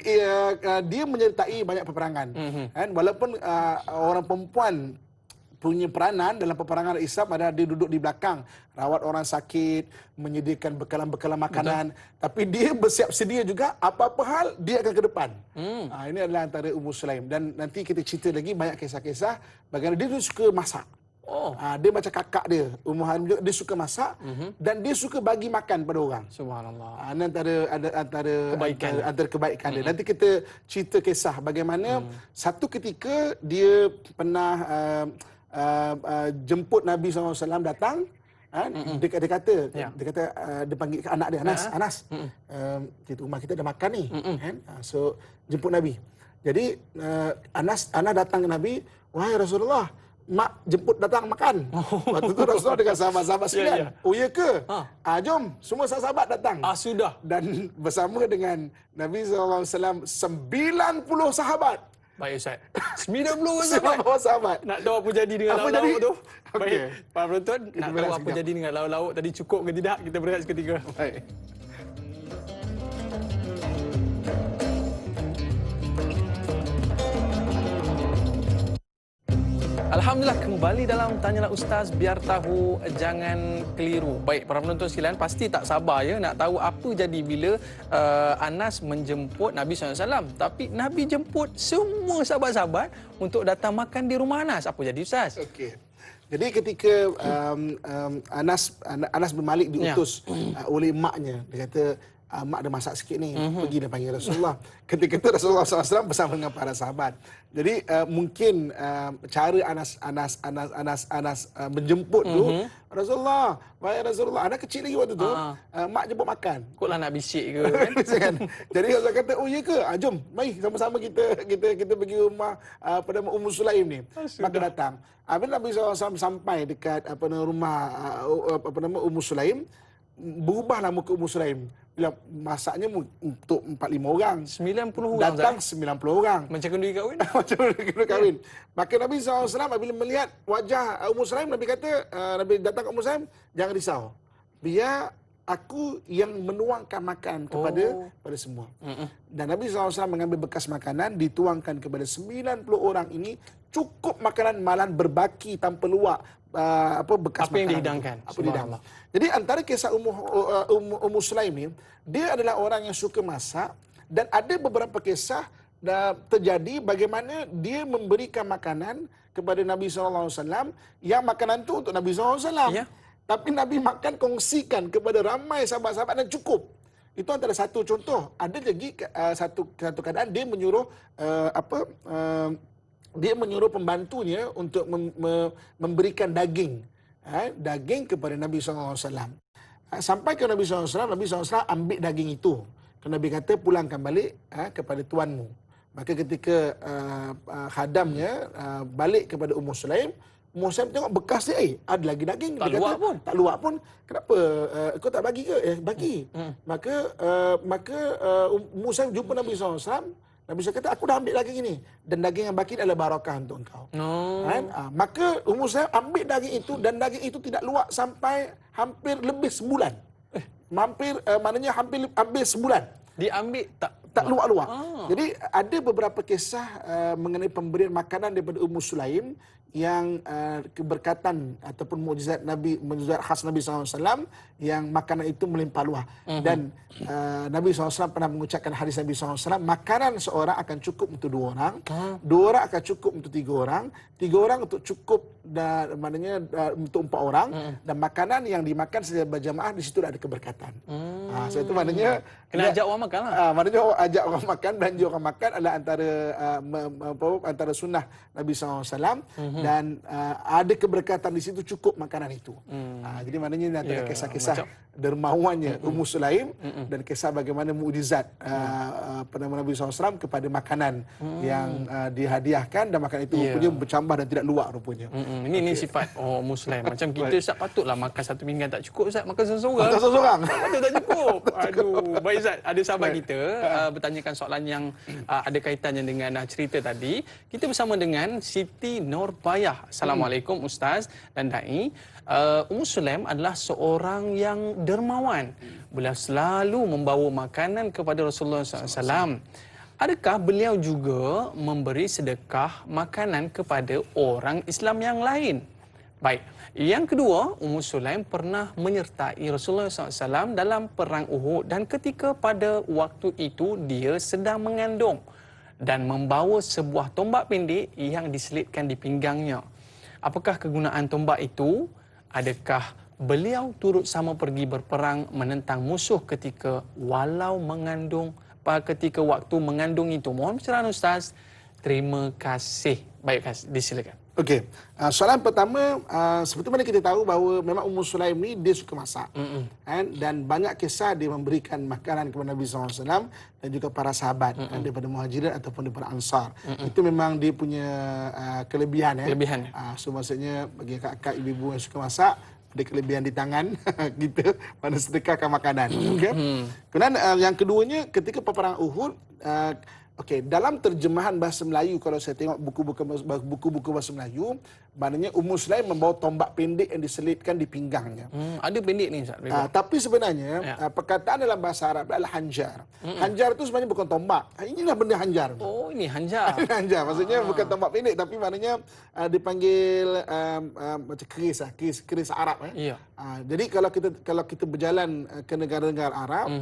dia menyertai banyak peperangan. Kan, walaupun orang perempuan punya peranan dalam peperangan Islam adalah dia duduk di belakang, rawat orang sakit, menyediakan bekalan-bekalan makanan. Betul. Tapi dia bersiap sedia juga, apa-apa hal dia akan ke depan. Ini adalah antara Ummu Sulaim. Dan nanti kita cerita lagi banyak kisah-kisah bagaimana dia suka masak. Dia macam kakak dia, Ummu Hanim juga, dia suka masak dan dia suka bagi makan pada orang. Subhanallah. Ini antara kebaikan dia. Nanti kita cerita kisah bagaimana satu ketika dia pernah jemput Nabi SAW datang. Dia kata, dia panggil anak dia, Anas, kita rumah kita ada makan ni. So jemput Nabi. Jadi Anas datang ke Nabi, wahai Rasulullah, mak jemput datang makan. Waktu tu Rasulullah dengan sahabat-sahabat sekalian. Oh ya ke? Jom, semua sahabat datang. Sudah. Dan bersama dengan Nabi SAW 90 sahabat. Baik Ustaz. 90 sahabat. Nak tahu apa jadi dengan lauk-lauk tu? Baik. Okay. Para penonton, nak tahu apa jadi dengan lauk-lauk tadi cukup ke tidak? Kita berehat seketika. Baik. Alhamdulillah, kembali dalam Tanyalah Ustaz, biar tahu jangan keliru. Baik, para penonton sekalian, pasti tak sabar ya nak tahu apa jadi bila Anas menjemput Nabi SAW. Tapi Nabi jemput semua sahabat-sahabat untuk datang makan di rumah Anas. Apa jadi Ustaz? Okey. Jadi ketika Anas bin Malik diutus oleh maknya, dia kata, mak ada masak sikit ni, pergi dan panggil Rasulullah. Ketika itu Rasulullah SAW bersama dengan para sahabat. Jadi mungkin cara Anas menjemput tu, Rasulullah, wahai Rasulullah, anak kecil lagi waktu tu, mak jemput makan. Kotlah nak bisik ke kan? Jadi Rasulullah kata, oh ya ke? Jom, mari sama-sama kita pergi rumah pada Ummu Sulaim ni. Maka datang. Bila Nabi SAW sampai dekat rumah Ummu Sulaim, berubahlah muka Ummu Sulaim. Bila masaknya untuk 4-5 orang. 90 orang. Datang 90 orang. Macam kenduri kahwin? Macam kenduri kahwin. Maka Nabi SAW bila melihat wajah Ummu Sulaim, Nabi kata, Nabi datang ke Ummu Sulaim, jangan risau. Biar aku yang menuangkan makan kepada semua. Dan Nabi SAW mengambil bekas makanan, dituangkan kepada 90 orang ini, cukup makanan malam berbaki tanpa luak. Bekas apa yang dihidangkan. Jadi antara kisah Ummu Sulaim ni, dia adalah orang yang suka masak dan ada beberapa kisah terjadi bagaimana dia memberikan makanan kepada Nabi SAW yang makanan tu untuk Nabi SAW. Ya. Tapi Nabi makan kongsikan kepada ramai sahabat-sahabat dan cukup. Itu antara satu contoh. Ada lagi satu keadaan dia menyuruh dia menyuruh pembantunya untuk memberikan daging kepada Nabi SAW. Sampai ke Nabi SAW, Nabi SAW ambil daging itu. Nabi kata, pulangkan balik kepada tuanmu. Maka ketika khadamnya balik kepada Ummu Sulaim, Ummu Sulaim tengok bekas dia, ada lagi daging. Tak luak pun. Tak luak pun. Kenapa? Kau tak bagi ke? Bagi. Maka Ummu Sulaim jumpa Nabi SAW. Nabi SAW kata, aku dah ambil daging ini. Dan daging yang baki adalah barakah untuk engkau. Maka Ummu Sulaim ambil daging itu dan daging itu tidak luak sampai hampir lebih sebulan. Maknanya hampir sebulan. Diambil tak luak-luak. Jadi ada beberapa kisah mengenai pemberian makanan daripada Ummu Sulaim yang keberkatan ataupun mukjizat khas Nabi SAW yang makanan itu melimpah luah. Dan Nabi SAW pernah mengucapkan hadis Nabi SAW, makanan seorang akan cukup untuk 2 orang, 2 orang akan cukup untuk 3 orang, 3 orang untuk cukup maknanya untuk 4 orang, dan makanan yang dimakan secara berjamaah di situ ada keberkatan. So itu maknanya kena ajak orang makan lah. Maknanya ajak orang makan, belanja orang makan adalah antara sunnah Nabi SAW. Dan ada keberkatan di situ, cukup makanan itu. Jadi maknanya antara kisah-kisah dermawannya Ummu Sulaim dan kisah bagaimana mukjizat Nabi SAW kepada makanan yang dihadiahkan, dan makanan itu rupanya bercambah dan tidak luak rupanya. Ini sifat Ummu Sulaim. Macam kita Ustaz, patutlah makan satu pinggan tak cukup Ustaz, makan seorang-seorang. Makan seorang-seorang. Patut tak cukup. Aduh, baik Ustaz. Ada sahabat kita bertanyakan soalan yang ada kaitannya dengan cerita tadi. Kita bersama dengan Siti Nurbayah. Assalamualaikum Ustaz dan Dai. Ummu Sulaim adalah seorang yang dermawan. Beliau selalu membawa makanan kepada Rasulullah SAW. Adakah beliau juga memberi sedekah makanan kepada orang Islam yang lain? Baik. Yang kedua, Ummu Sulaim pernah menyertai Rasulullah SAW dalam perang Uhud dan ketika pada waktu itu dia sedang mengandung dan membawa sebuah tombak pendek yang diselitkan di pinggangnya. Apakah kegunaan tombak itu? Adakah beliau turut sama pergi berperang menentang musuh ketika ketika waktu mengandung itu? Mohon pencerahan Ustaz. Terima kasih. Baik, disilakan. Okey, soalan pertama, seperti mana kita tahu bahawa memang Ummu Sulaim ni dia suka masak. Kan? Dan banyak kisah dia memberikan makanan kepada Nabi SAW dan juga para sahabat daripada Muhajirin ataupun daripada Ansar. Itu memang dia punya kelebihan. Kelebihan. So maksudnya bagi kakak ibu-ibu yang suka masak, ada kelebihan di tangan kita pada sedekahkan makanan. Okey. Kemudian yang keduanya ketika peperangan Uhud, okey, dalam terjemahan bahasa Melayu kalau saya tengok buku-buku bahasa Melayu, maknanya Ummu Sulaim membawa tombak pendek yang diselitkan di pinggangnya. Ada pendek ni Ustaz. Tapi sebenarnya perkataan dalam bahasa Arab adalah hanjar. Hanjar itu sebenarnya bukan tombak. Inilah benda hanjar. Oh, ini hanjar. Hanjar maksudnya bukan tombak pendek tapi maknanya dipanggil macam keris Arab. Ya. Jadi kalau kita berjalan ke negara-negara Arab,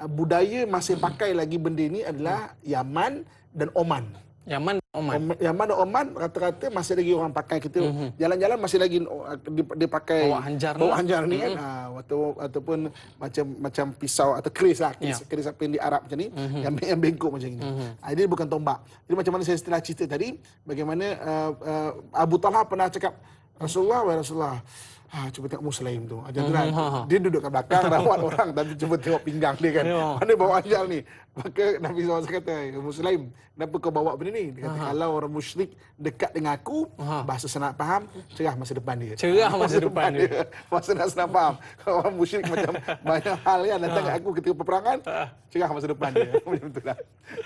budaya masih pakai lagi benda ini adalah Yaman dan Oman. Yaman Yaman dan Oman rata-rata masih lagi orang pakai. Kita jalan-jalan masih lagi dipakai bawa hanjar ni kan, ataupun macam pisau atau keris lah, keris apa yang di Arab macam ni, yang bengkok macam ni. Ini bukan tombak. Jadi macam mana saya setelah cerita tadi, bagaimana Abu Talha pernah cakap, Rasulullah, cuba tengok Ummu Sulaim tu. Dia duduk kat belakang rawat orang, tapi cuba tengok pinggang dia kan. Mana bawa hanjar ni? Maka Nabi SAW kata, Ummu Sulaim, kenapa kau bawa benda ni? Dia kata, kalau orang musyrik dekat dengan aku, bahasa senang faham, cerah masa depan dia. Cerah masa depan dia. Bahasa senang faham. Kalau orang musyrik macam banyak hal yang datang kat aku ketika peperangan, cerah masa depan dia. Macam itulah.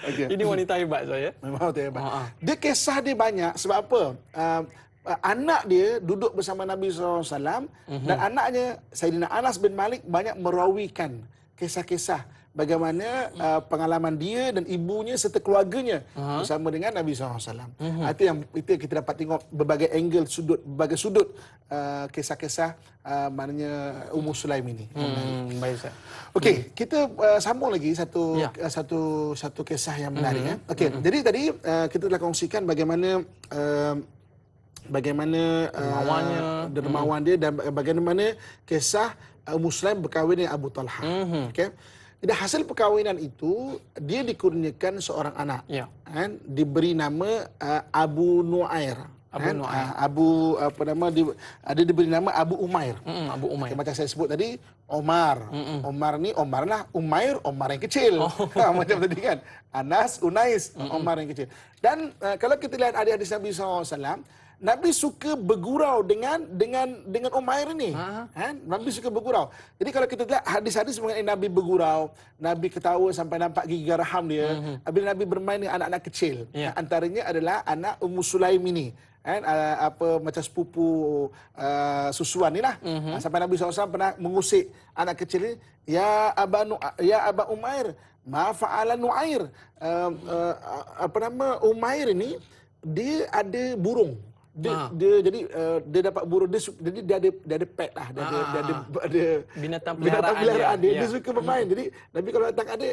Okay. Ini wanita hebat saya. Memang wanita hebat. Dia kisah dia banyak. Sebab apa? Anak dia duduk bersama Nabi SAW dan anaknya Sayyidina Anas bin Malik banyak merawikan kisah-kisah bagaimana pengalaman dia dan ibunya serta keluarganya bersama dengan Nabi SAW. Itu yang kita dapat tengok berbagai angle, berbagai sudut kisah-kisah maknanya Ummu Sulaim ini. Baik Ustaz. Okey, kita sambung lagi satu kisah yang menarik. Okey, jadi tadi kita telah kongsikan bagaimana dermawan dia dan bagaimana kisah Ummu Sulaim berkahwin dengan Abu Talha. Okey. Jadi hasil perkahwinan itu dia dikurniakan seorang anak. Kan? Diberi nama Abu Nuair. Dia diberi nama Abu Umair. Abu Umair. Macam saya sebut tadi, Omar. Omar lah Umair yang kecil. Macam tadi kan. Anas, Unais, Omar yang kecil. Dan kalau kita lihat hadis Nabi SAW, Nabi suka bergurau dengan Umair ni. Nabi suka bergurau. Jadi kalau kita lihat hadis-hadis mengenai Nabi bergurau, Nabi ketawa sampai nampak gigi raham dia. Nabi bermain dengan anak-anak kecil. Antaranya adalah anak Ummu Sulaim ini. Macam sepupu susuan ni lah. Sampai Nabi SAW pernah mengusik anak kecil ni, Ya Aba Umair, ma fa'ala Nuair. Umair ini dia ada burung. Dia dapat burung jadi dia ada pet lah, dia ada binatang peliharaan dia. Dia suka bermain. Jadi Nabi kalau datang ada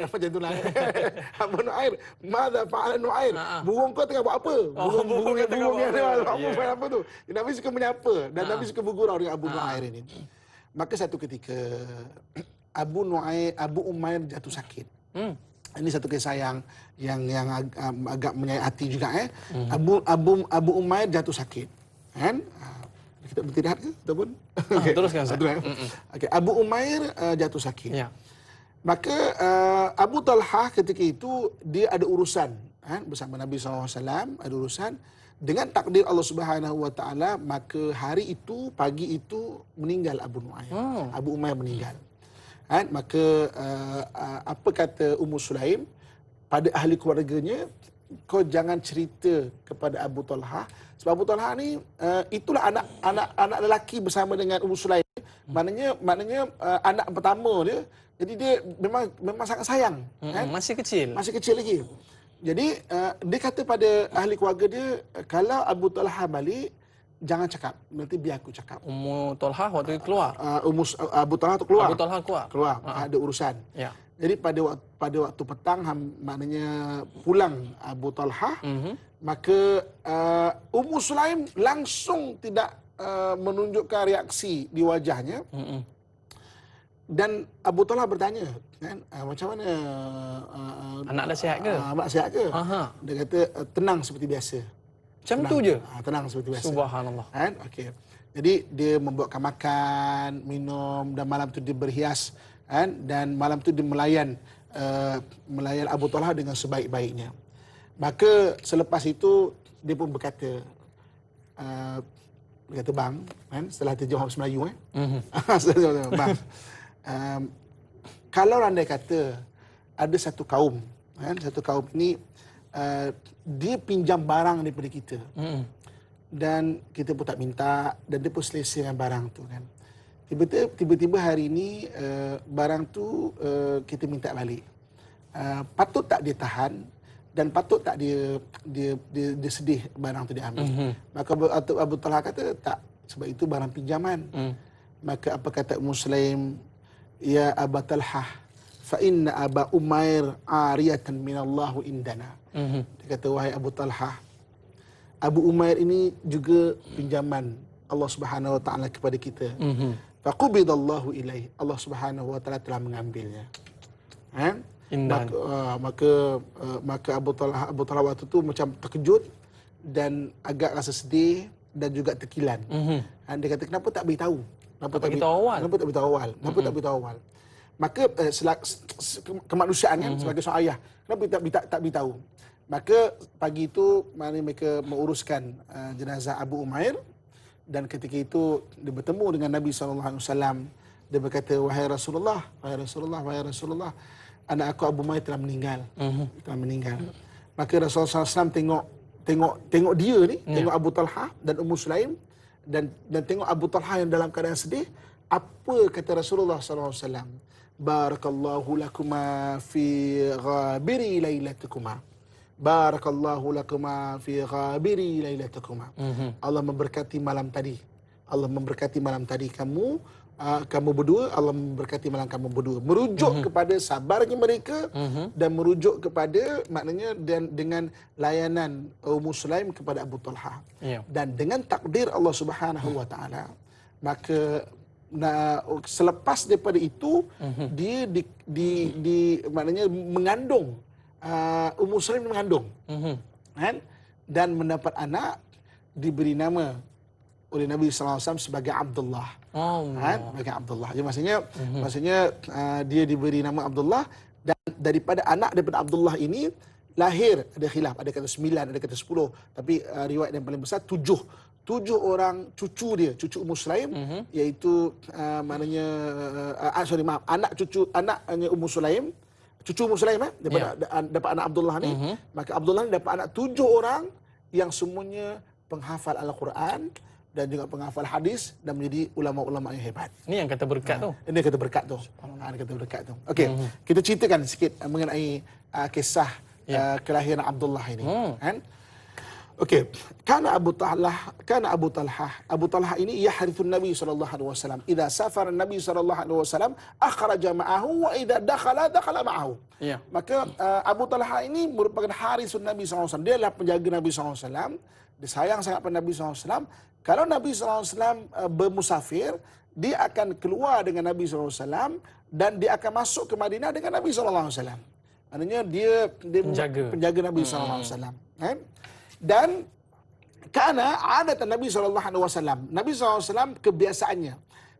macam itulah. Abu Nuair, madza fa'ala Nuair? Burung kau tengah buat apa? Burung yang buat apa tu? Nabi suka menyapa dan Nabi suka bergurau dengan Abu Nuair ini. Maka satu ketika Abu Umair jatuh sakit. Ini satu kisah yang agak menyayat hati juga. Abu Umair jatuh sakit. Kan? Kita bertirahat ke ataupun? Teruskan Ustaz. Okey, Abu Umair jatuh sakit. Maka Abu Talha ketika itu dia ada urusan bersama Nabi SAW, ada urusan dengan takdir Allah Subhanahu Wa Taala. Maka hari itu, pagi itu meninggal Abu Nuair. Abu Umair meninggal. Maka apa kata Ummu Sulaim pada ahli keluarganya, kau jangan cerita kepada Abu Talha sebab Abu Talha ni itulah anak lelaki bersama dengan Ummu Sulaim. Maknanya anak pertama dia, jadi dia memang sangat sayang. Kan? Masih kecil. Masih kecil lagi. Jadi dia kata pada ahli keluarga dia, kalau Abu Talha balik, jangan cakap, nanti biar aku cakap. Ummu Tolhah waktu itu keluar. Abu Talha tu keluar. Abu Tolhah keluar. Ada urusan. Ya. Jadi pada waktu petang, maknanya pulang Abu Talha, maka Ummu Sulaim langsung tidak menunjukkan reaksi di wajahnya. Dan Abu Talha bertanya, kan, macam mana Anak dah sihat ke? anak sihat ke? Aha. Dia kata tenang seperti biasa. Macam Tenang. tu je. Tenang seperti biasa. Subhanallah. Kan? Okey. Jadi dia membuatkan makan, minum, dan malam tu dia berhias, kan? Dan malam tu dia melayan Abu Talha dengan sebaik-baiknya. Maka selepas itu dia pun berkata, bang, kan? Setelah terjemah bahasa Melayu, setelah bang, kalau anda kata ada satu kaum, kan? Satu kaum ini dia pinjam barang daripada kita. Dan kita pun tak minta, dan dia pun selesaikan barang tu, kan. Tiba-tiba hari ini barang tu kita minta balik. Patut tak dia tahan, dan patut tak dia sedih barang tu diambil. Maka Abu Talha kata tak, sebab itu barang pinjaman. Maka apa kata Muslim, ya Abu Talha, fa inna Aba Umair ariyatan minallahu indana. Dia kata, wahai Abu Talha, Abu Umair ini juga pinjaman Allah Subhanahu wa taala kepada kita. Faqubidallahu ilaih. Allah Subhanahu wa taala telah mengambilnya. Maka Abu Talha waktu tu macam terkejut dan agak rasa sedih dan juga terkilan. Dia kata, kenapa tak beritahu? Kenapa tak beritahu awal? Maka kemanusiaan, kan, sebagai seorang ayah, kenapa tak beritahu? Maka pagi itu mereka menguruskan jenazah Abu Umair, dan ketika itu dia bertemu dengan Nabi SAW. Dia berkata, wahai Rasulullah, anak aku Abu Umair telah meninggal. Maka Rasulullah SAW tengok dia ni, tengok Abu Talha dan Ummu Sulaim, dan tengok Abu Talha yang dalam keadaan sedih. Apa kata Rasulullah SAW? Barakallahu lakuma fi ghabiri lailatukuma. Barakallahu lakuma fi ghabiri lailatukuma. Allah memberkati malam tadi. Kamu berdua, Allah memberkati malam kamu berdua. Merujuk kepada sabarnya mereka, dan merujuk kepada, maknanya, dan dengan layanan Ummu Sulaim kepada Abu Talha. Dan dengan takdir Allah Subhanahu wa taala, maka selepas daripada itu dia maknanya mengandung, Ummu Sulaim mengandung, kan? Dan mendapat anak, diberi nama oleh Nabi SAW sebagai Abdullah. Sebagai Abdullah. Jadi maksudnya dia diberi nama Abdullah, dan daripada Abdullah ini lahir, ada khilaf, ada kata 9, ada kata 10, tapi riwayat yang paling besar 7 orang cucu dia, cucu Ummu Sulaim, iaitu maknanya anaknya Ummu Sulaim, cucu Ummu Sulaim, dapat anak Abdullah ni. Maka Abdullah ni dapat anak 7 orang yang semuanya penghafal Al-Quran dan juga penghafal hadis, dan menjadi ulama-ulama yang hebat. Ini yang kata berkat tu. Ini kata berkat tu. Ini kata berkat tu. Okey, kita ceritakan sikit mengenai kisah kelahiran Abdullah ini, kan? Okey, Abu Talha ini yahrithun Nabi sallallahu alaihi wasallam. Idza safara Nabi sallallahu alaihi wasallam akhraja ma'ahu, wa idza dakhala ma'ahu. Ya. Maka Abu Talha ini merupakan harisun Nabi sallallahu alaihi wasallam. Dia adalah penjaga Nabi sallallahu alaihi wasallam. Dia sayang sangat pada Nabi sallallahu alaihi wasallam. Kalau Nabi sallallahu alaihi wasallam bermusafir, dia akan keluar dengan Nabi sallallahu alaihi wasallam, dan dia akan masuk ke Madinah dengan Nabi sallallahu alaihi wasallam. Maknanya dia penjaga Nabi sallallahu alaihi wasallam, kan? Dan karena adatan Nabi SAW, Nabi SAW kebiasaannya,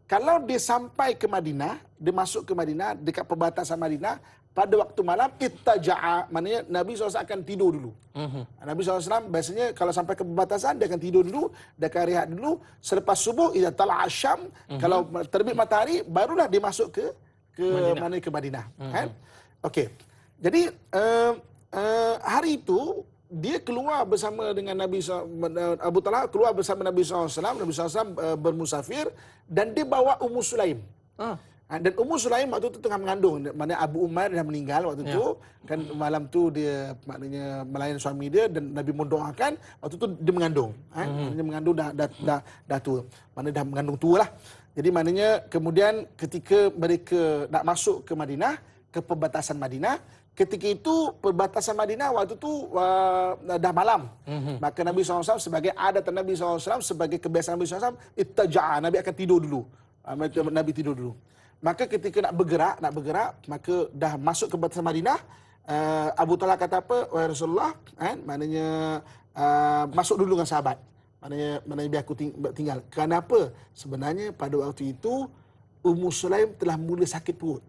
kalau dia sampai ke Madinah, dia masuk ke Madinah, dekat perbatasan Madinah, pada waktu malam, ittaja'a, maknanya Nabi SAW akan tidur dulu. Nabi SAW biasanya kalau sampai ke perbatasan, dia akan tidur dulu, dia akan rehat dulu. Selepas subuh, idza tala'a syam, kalau terbit matahari, barulah dia masuk ke Madinah. Kan? Okey. Jadi hari itu dia keluar bersama dengan Abu Talha keluar bersama Nabi SAW. Nabi SAW bermusafir dan dia bawa Ummu Sulaim. Dan Ummu Sulaim waktu itu tengah mengandung. Maknanya Abu Umair dah meninggal waktu itu. Kan malam tu dia maknanya melayan suami dia dan Nabi mendoakan. Waktu tu dia mengandung. Maknanya mengandung dah tua. Maknanya dah mengandung tua lah. Jadi maknanya kemudian ketika mereka nak masuk ke Madinah, ke perbatasan Madinah, ketika itu perbatasan Madinah waktu tu dah malam. Maka Nabi SAW sebagai adat Nabi SAW, sebagai kebiasaan Nabi SAW, ittaja'a, Nabi akan tidur dulu. Nabi tidur dulu. Maka ketika nak bergerak, maka dah masuk ke perbatasan Madinah, Abu Talha kata apa? Wahai Rasulullah, maknanya masuk dulu dengan sahabat. Maknanya biar aku tinggal. Kenapa? Sebenarnya pada waktu itu Ummu Sulaim telah mula sakit perut.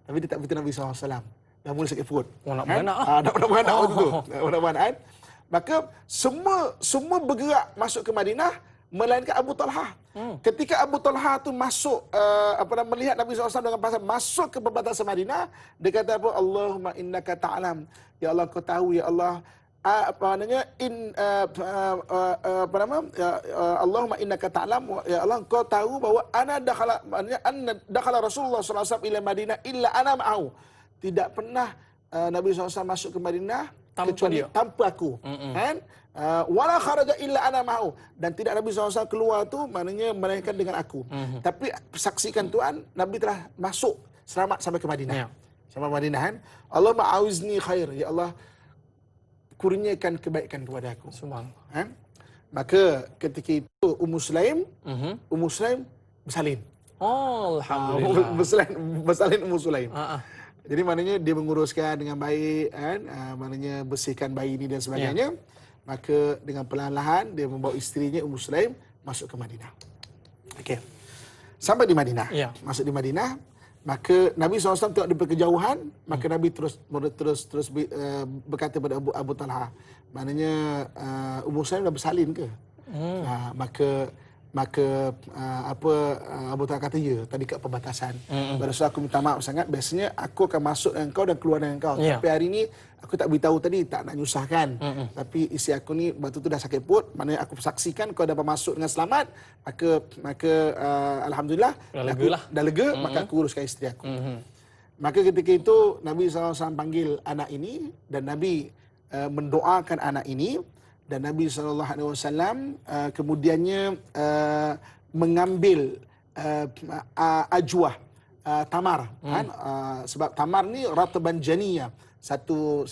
Tapi dia tak beritahu Nabi SAW. Dah mula sakit perut. Nak beranak. Nak beranak waktu tu. Nak beranak. Maka semua bergerak masuk ke Madinah melainkan Abu Talha. Ketika Abu Talha tu masuk melihat Nabi SAW dengan pasal masuk ke perbatasan Madinah, dia kata apa? Allahumma innaka ta'lam. Ya Allah, kau tahu ya Allah. Allahumma innaka ta'lam, ya Allah, kau tahu bahawa anna dakhala Rasulullah sallallahu alaihi wasallam ila Madinah illa ana ma'ahu. Tidak pernah Nabi SAW masuk ke Madinah kecuali tanpa aku. Kan? Wala kharaja illa ana ma'ahu, dan tidak Nabi SAW keluar tu maknanya melainkan dengan aku. Tapi saksikan Tuhan, Nabi telah masuk selamat sampai ke Madinah. Sampai Madinah kan? Allahumma auzni khair, ya Allah, kurniakan kebaikan kepada aku. Subhanallah. Maka ketika itu Ummu Sulaim bersalin. Alhamdulillah. Bersalin Ummu Sulaim. Jadi maknanya dia menguruskan dengan baik, kan? Maknanya bersihkan bayi ini dan sebagainya. Maka dengan perlahan-lahan dia membawa isterinya Ummu Sulaim masuk ke Madinah. Okey. Sampai di Madinah. Masuk di Madinah, maka Nabi SAW tengok daripada kejauhan, maka Nabi terus berkata kepada Abu Talha, maknanya Ummu Sulaim dah bersalin ke? Maka Abu Talha kata, ya, tadi kat perbatasan. Rasul, aku minta maaf sangat. Biasanya aku akan masuk dengan kau dan keluar dengan kau. Tapi hari ni aku tak beritahu tadi, tak nak nyusahkan. Tapi isteri aku ni waktu tu dah sakit perut, maknanya aku saksikan kau dapat masuk dengan selamat. Maka alhamdulillah dah lega, maka aku uruskan isteri aku. Maka ketika itu Nabi SAW panggil anak ini dan Nabi mendoakan anak ini. Dan Nabi SAW kemudiannya mengambil ajwah, tamar, kan? Sebab tamar ni rataban janiyah, satu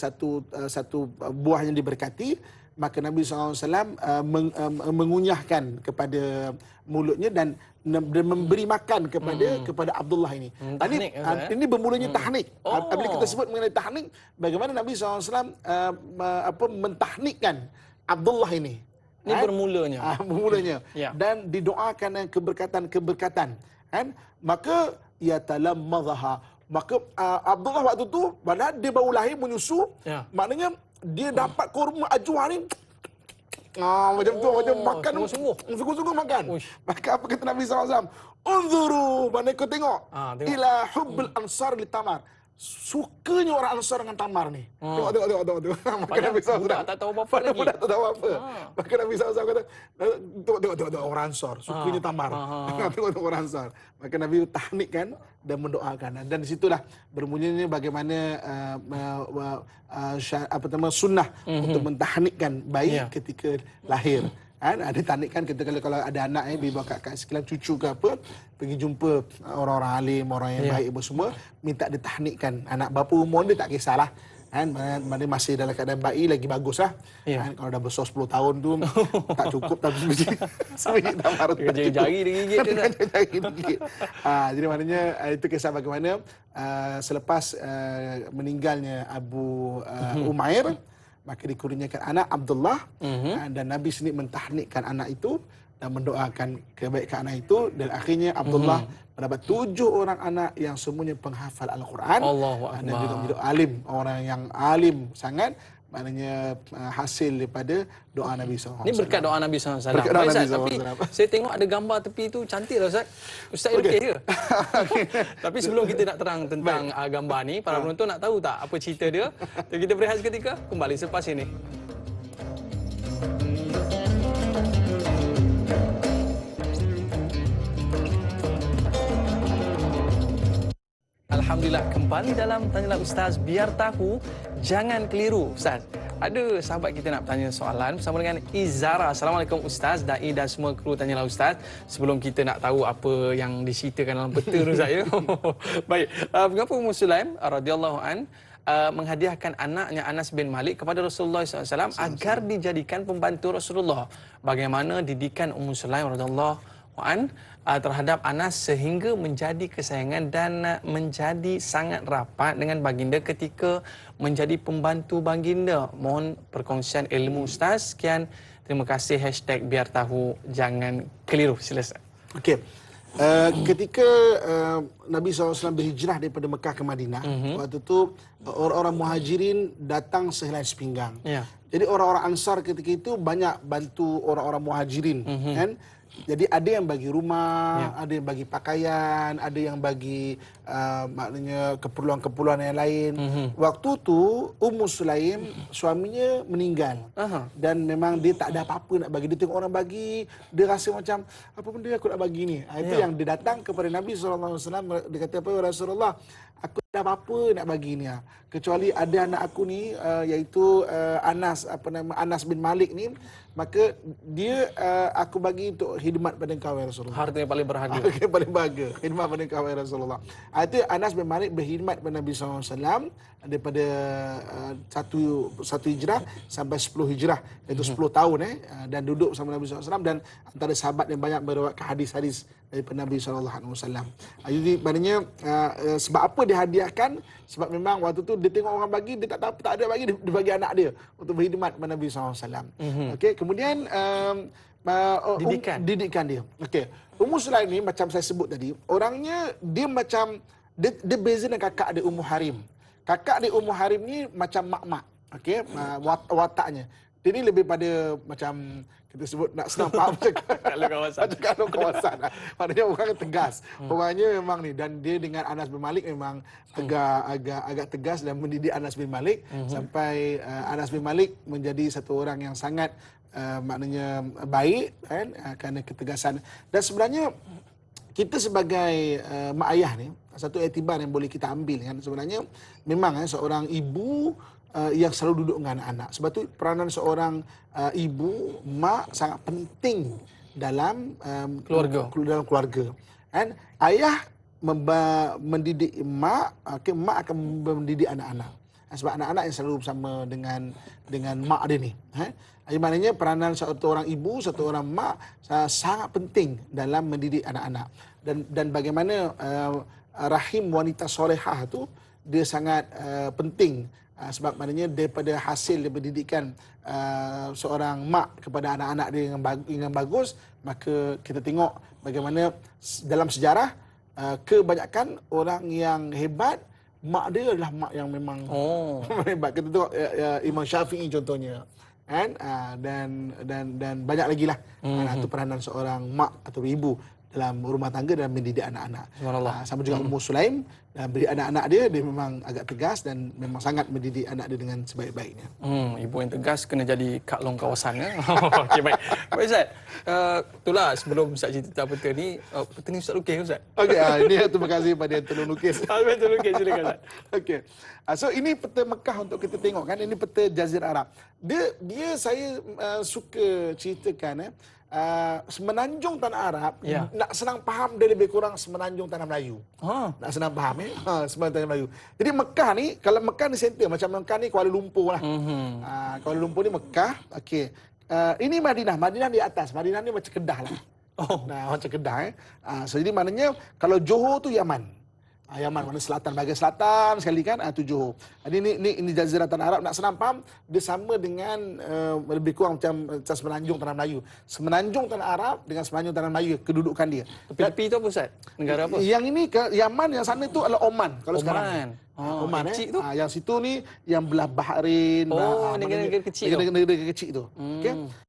buah yang diberkati. Maka Nabi SAW mengunyahkan kepada mulutnya dan memberi makan kepada Abdullah ini. Ini bermulanya tahnik. Bila kita sebut mengenai tahnik, bagaimana Nabi SAW mentahnikkan Abdullah ini. Ini bermulanya. Bermulanya. Dan didoakan keberkatan. Kan? Maka yatalammadhaha. Maka Abdullah waktu tu, padahal dia baru lahir menyusu, maknanya dia dapat kurma ajwa ni. Macam tu, macam makan sungguh-sungguh makan. Maka apa kata Nabi SAW? Unzuru, mana kau tengok. Ila hubbul ansar li tamar. Sukanya orang Ansar dengan tamar ni. Tengok. Maka Nabi SAW tak tahu apa-apa lagi. Budak tak tahu apa. Maka Nabi SAW kata, tengok orang Ansar. Sukanya tamar. Tengok orang Ansar. Maka Nabi tahnikkan dan mendoakan. Dan di situlah bermulanya bagaimana sunnah untuk mentahnikkan bayi ketika lahir. Ada tahnikkan kita kalau ada anak dibawa kat sekalian cucu ke apa, pergi jumpa orang-orang alim, orang yang baik apa semua, minta ditahnikkan. Anak berapa umur dia tak kisahlah. Mana masih dalam keadaan bayi lagi baguslah. Kalau dah besar 10 tahun tu tak cukup, tapi sebiji tamar jari digigit dia. Jadi maknanya itu kisah bagaimana selepas meninggalnya Abu Umair, maka dikurniakan anak Abdullah, dan Nabi sendiri mentahnikkan anak itu dan mendoakan kebaikan anak itu, dan akhirnya Abdullah mendapat 7 orang anak yang semuanya penghafal Al-Quran dan juga menjadi alim, orang yang alim sangat. Maknanya hasil daripada doa Nabi SAW. Ini berkat doa Nabi SAW. Tapi saya tengok ada gambar tepi tu cantik lah Ustaz. Ustaz okey ke? Tapi sebelum kita nak terang tentang gambar ni, para penonton nak tahu tak apa cerita dia? Kita berehat seketika, kembali selepas ini. Alhamdulillah kembali dalam Tanyalah Ustaz, biar tahu jangan keliru. Ustaz, ada sahabat kita nak bertanya soalan bersama dengan Izara. Assalamualaikum Ustaz, Dai dan semua kru Tanyalah Ustaz. Sebelum kita nak tahu apa yang diceritakan dalam peta tu saya. Baik, mengapa Ummu Sulaim radhiyallahu an menghadiahkan anaknya Anas bin Malik kepada Rasulullah SAW agar dijadikan pembantu Rasulullah? Bagaimana didikan Ummu Sulaim radhiyallahu an terhadap Anas sehingga menjadi kesayangan dan menjadi sangat rapat dengan baginda ketika menjadi pembantu baginda? Mohon perkongsian ilmu Ustaz. Sekian, terima kasih. #biar tahu jangan keliru. Sila Ustaz. Okey. Ketika Nabi SAW berhijrah daripada Mekah ke Madinah, waktu itu orang-orang muhajirin datang sehelai sepinggang. Jadi orang-orang Ansar ketika itu banyak bantu orang-orang muhajirin, kan? Jadi ada yang bagi rumah, ada yang bagi pakaian, ada yang bagi maknanya keperluan-keperluan yang lain. Waktu tu Ummu Sulaim suaminya meninggal. Dan memang dia tak ada apa-apa nak bagi. Dia tengok orang bagi, dia rasa macam apa benda aku nak bagi ni. Itu yang dia datang kepada Nabi SAW. Dia kata apa, Rasulullah, aku tak ada apa-apa nak bagi ni, kecuali ada anak aku ni iaitu Anas bin Malik ni, maka dia aku bagi untuk khidmat pada engkau ya Rasulullah. Harta yang paling berharga. Harta yang paling berharga, khidmat pada engkau ya Rasulullah. Itu Anas bin Malik berkhidmat pada Nabi SAW daripada satu hijrah sampai 10 hijrah, iaitu 10 tahun dan duduk bersama Nabi SAW, dan antara sahabat yang banyak meriwayatkan hadis-hadis daripada Nabi SAW. Jadi maknanya sebab apa dia hadiahkan? Sebab memang waktu tu dia tengok orang bagi, dia tak ada bagi, dia bagi anak dia untuk berkhidmat kepada Nabi SAW. Okey, kemudian didikan dia. Okey, Ummu Sulaim ni macam saya sebut tadi, orangnya dia macam dia beza dengan kakak dia Ummu Harim. Kakak dia Ummu Harim ni macam mak-mak. Okey, wataknya. Dia ni lebih pada macam kita sebut nak senang faham kalau kawasan. Kalau kawasan. Maknanya orang tegas. Orangnya memang ni, dan dia dengan Anas bin Malik memang agak tegas dan mendidik Anas bin Malik sampai Anas bin Malik menjadi satu orang yang sangat maknanya baik kan, kerana ketegasan. Dan sebenarnya kita sebagai mak ayah ni, satu iktibar yang boleh kita ambil kan, sebenarnya memang seorang ibu yang selalu duduk dengan anak-anak. Sebab tu peranan seorang ibu, mak sangat penting dalam keluarga. Kan? Ayah mendidik mak, mak akan mendidik anak-anak. Sebab anak-anak yang selalu bersama dengan mak dia ni. Maknanya peranan satu orang ibu, satu orang mak sangat penting dalam mendidik anak-anak. Dan bagaimana rahim wanita solehah tu dia sangat penting. Sebab maknanya daripada hasil pendidikan seorang mak kepada anak-anak dia yang bagus, maka kita tengok bagaimana dalam sejarah kebanyakan orang yang hebat, mak dia adalah mak yang memang hebat. Kita tengok Imam Syafi'i contohnya, kan? Dan banyak lagi lah. Itu peranan seorang mak atau ibu dalam rumah tangga dan mendidik anak-anak. Sama juga Ummu Sulaim, beri anak-anak dia memang agak tegas dan memang sangat mendidik anak dia dengan sebaik-baiknya. Ibu yang tegas kena jadi Kak Long kawasan. Okey, baik. Baik Ustaz, itulah sebelum Ustaz cerita tentang peta ni, peta ni Ustaz lukis Ustaz. Okey, ini terima kasih pada yang tolong lukis. Betul lukis, silakan Ustaz. Okey. So ini peta Mekah untuk kita tengok kan, ini peta Jazirah Arab. Dia saya suka ceritakan semenanjung tanah Arab, nak senang faham dia lebih kurang semenanjung tanah Melayu. Nak senang faham semenanjung tanah Melayu. Jadi Mekah ni, kalau Mekah ni center, macam Mekah ni Kuala Lumpur lah. Kuala Lumpur ni Mekah. Okey. Ini Madinah. Madinah di atas. Madinah ni macam Kedah lah. Macam Kedah. So jadi maknanya kalau Johor tu Yaman. Yaman mana selatan, bahagian selatan sekali kan, itu Johor. Jadi ini Jazirah Tanah Arab, nak senang faham, dia sama dengan lebih kurang macam semenanjung tanah Melayu. Semenanjung tanah Arab dengan semenanjung tanah Melayu, kedudukan dia. Tepi-tepi itu apa Ustaz? Negara apa? Yang ini Yaman, yang sana tu adalah Oman kalau sekarang. Oman kecil tu? Yang situ ni yang belah Bahrain, negara-negara kecil tu. Negara-negara kecil tu.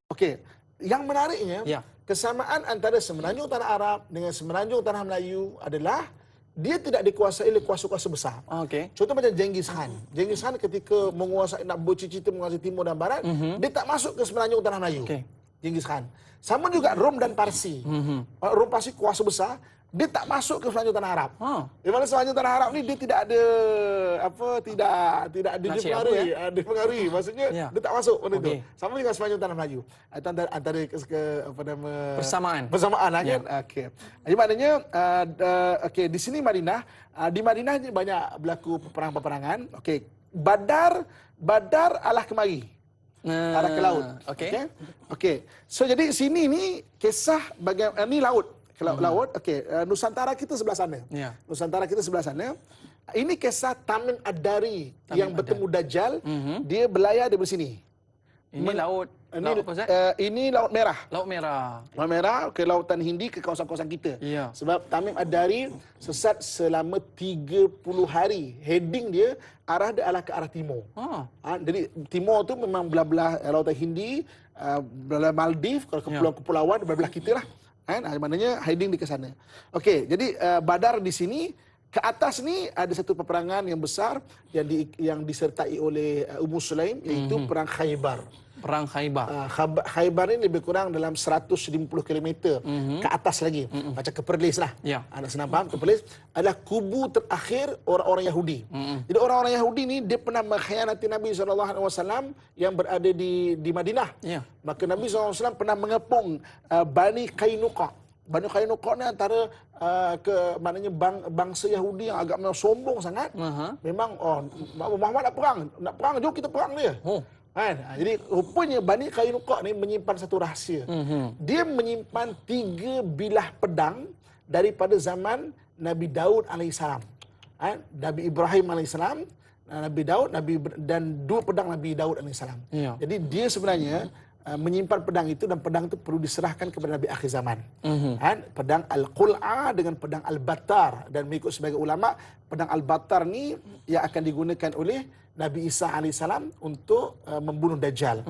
Okey. Yang menariknya, kesamaan antara semenanjung tanah Arab dengan semenanjung tanah Melayu adalah dia tidak dikuasai oleh kuasa-kuasa besar. Contoh macam Genghis Khan. Genghis Khan ketika menguasai, nak bercita-cita menguasai timur dan barat, dia tak masuk ke semenanjung tanah Melayu. Genghis Khan. Sama juga Rom dan Parsi. Rom Parsi kuasa besar, dia tak masuk ke semenanjung tanah Arab. Ha. Di mana semenanjung tanah Arab ni dia tidak ada tidak ada Nak cakap dipengaruhi, apa, dipengaruhi. Maksudnya Ya. dia tak masuk benda tu. Okey. Sama dengan semenanjung tanah Melayu. Itu antara apa nama Persamaan. lah kan. Okey. Jadi maknanya okey di sini Madinah, di Madinah ni banyak berlaku peperangan. Okey. Badar alah kemari. Arah ke laut. Okey. Okey. So jadi sini ni kisah bagaimana ni laut. Ke laut. Okey. Nusantara kita sebelah sana. Ya. Nusantara kita sebelah sana. Ini kisah Tamim Ad-Dari yang bertemu Dajjal. Dia berlayar dari sini. Ini laut apa Ustaz? Ini Laut Merah. Laut Merah. Laut Merah ke Lautan Hindi ke kawasan-kawasan kita. Ya. Sebab Tamim Ad-Dari sesat selama 30 hari. Heading dia arah dia adalah ke arah timur. Jadi timur tu memang belah-belah Lautan Hindi, belah Maldives, kalau kepulauan-kepulauan belah-belah kita lah. Maknanya heading dia ke sana. Okey, jadi Badar di sini. Ke atas ni ada satu peperangan yang besar yang disertai oleh Ummu Sulaim, iaitu Perang Khaybar. Perang Khaybar. Khaybar ni lebih kurang dalam 150 km ke atas lagi. Macam ke Perlis lah. Ya. Anak senang faham, ke Perlis adalah kubu terakhir orang-orang Yahudi. Jadi orang-orang Yahudi ni dia pernah mengkhianati Nabi SAW yang berada di Madinah. Ya. Maka Nabi SAW pernah mengepung Bani Qainuqa. Bani Qainuqa ni antara maknanya bangsa Yahudi yang agak memang sombong sangat. Memang Muhammad nak perang, jom kita perang dia. Kan? Jadi rupanya Bani Qainuqa ni menyimpan satu rahsia. Dia menyimpan 3 bilah pedang daripada zaman Nabi Daud alaihissalam. Nabi Ibrahim alaihissalam, Nabi Daud, dan 2 pedang Nabi Daud alaihissalam. Ya. Jadi dia sebenarnya menyimpan pedang itu, dan pedang itu perlu diserahkan kepada Nabi akhir zaman. Pedang Al-Qul'a dengan pedang Al-Battar, dan mengikut sebagai ulama pedang Al-Battar ni yang akan digunakan oleh Nabi Isa alaihissalam untuk membunuh Dajjal.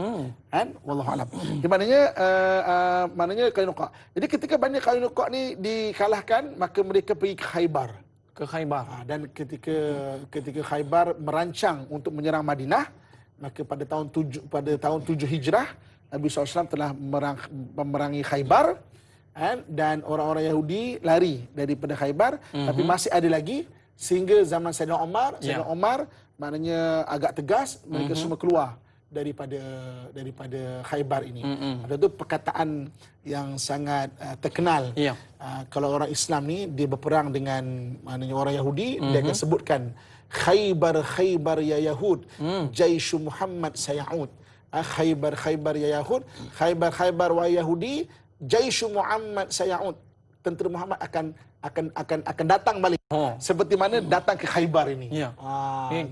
Wallahu alam. Di maknanya Qainuqa. Jadi ketika Bani Qainuqa ni dikalahkan, maka mereka pergi ke Khaybar. Ke Khaybar. Dan ketika Khaybar merancang untuk menyerang Madinah, maka pada tahun 7 Hijrah Nabi SAW telah memerangi Khaybar, dan orang-orang Yahudi lari daripada Khaybar, tapi masih ada lagi sehingga zaman Sayyidina Umar. Sayyidina Umar maknanya agak tegas, mereka semua keluar daripada Khaybar ini. Ada tu perkataan yang sangat terkenal. Kalau orang Islam ni dia berperang dengan maknanya orang Yahudi, dia akan sebutkan Khaybar ya Yahud, Jaishu Muhammad sayaud. Khaybar ya Yahud, Khaybar wa Yahudi, Jaishu Muhammad sayaud. Tentera Muhammad akan datang balik. Seperti mana datang ke Khaybar ini. Ya. Ini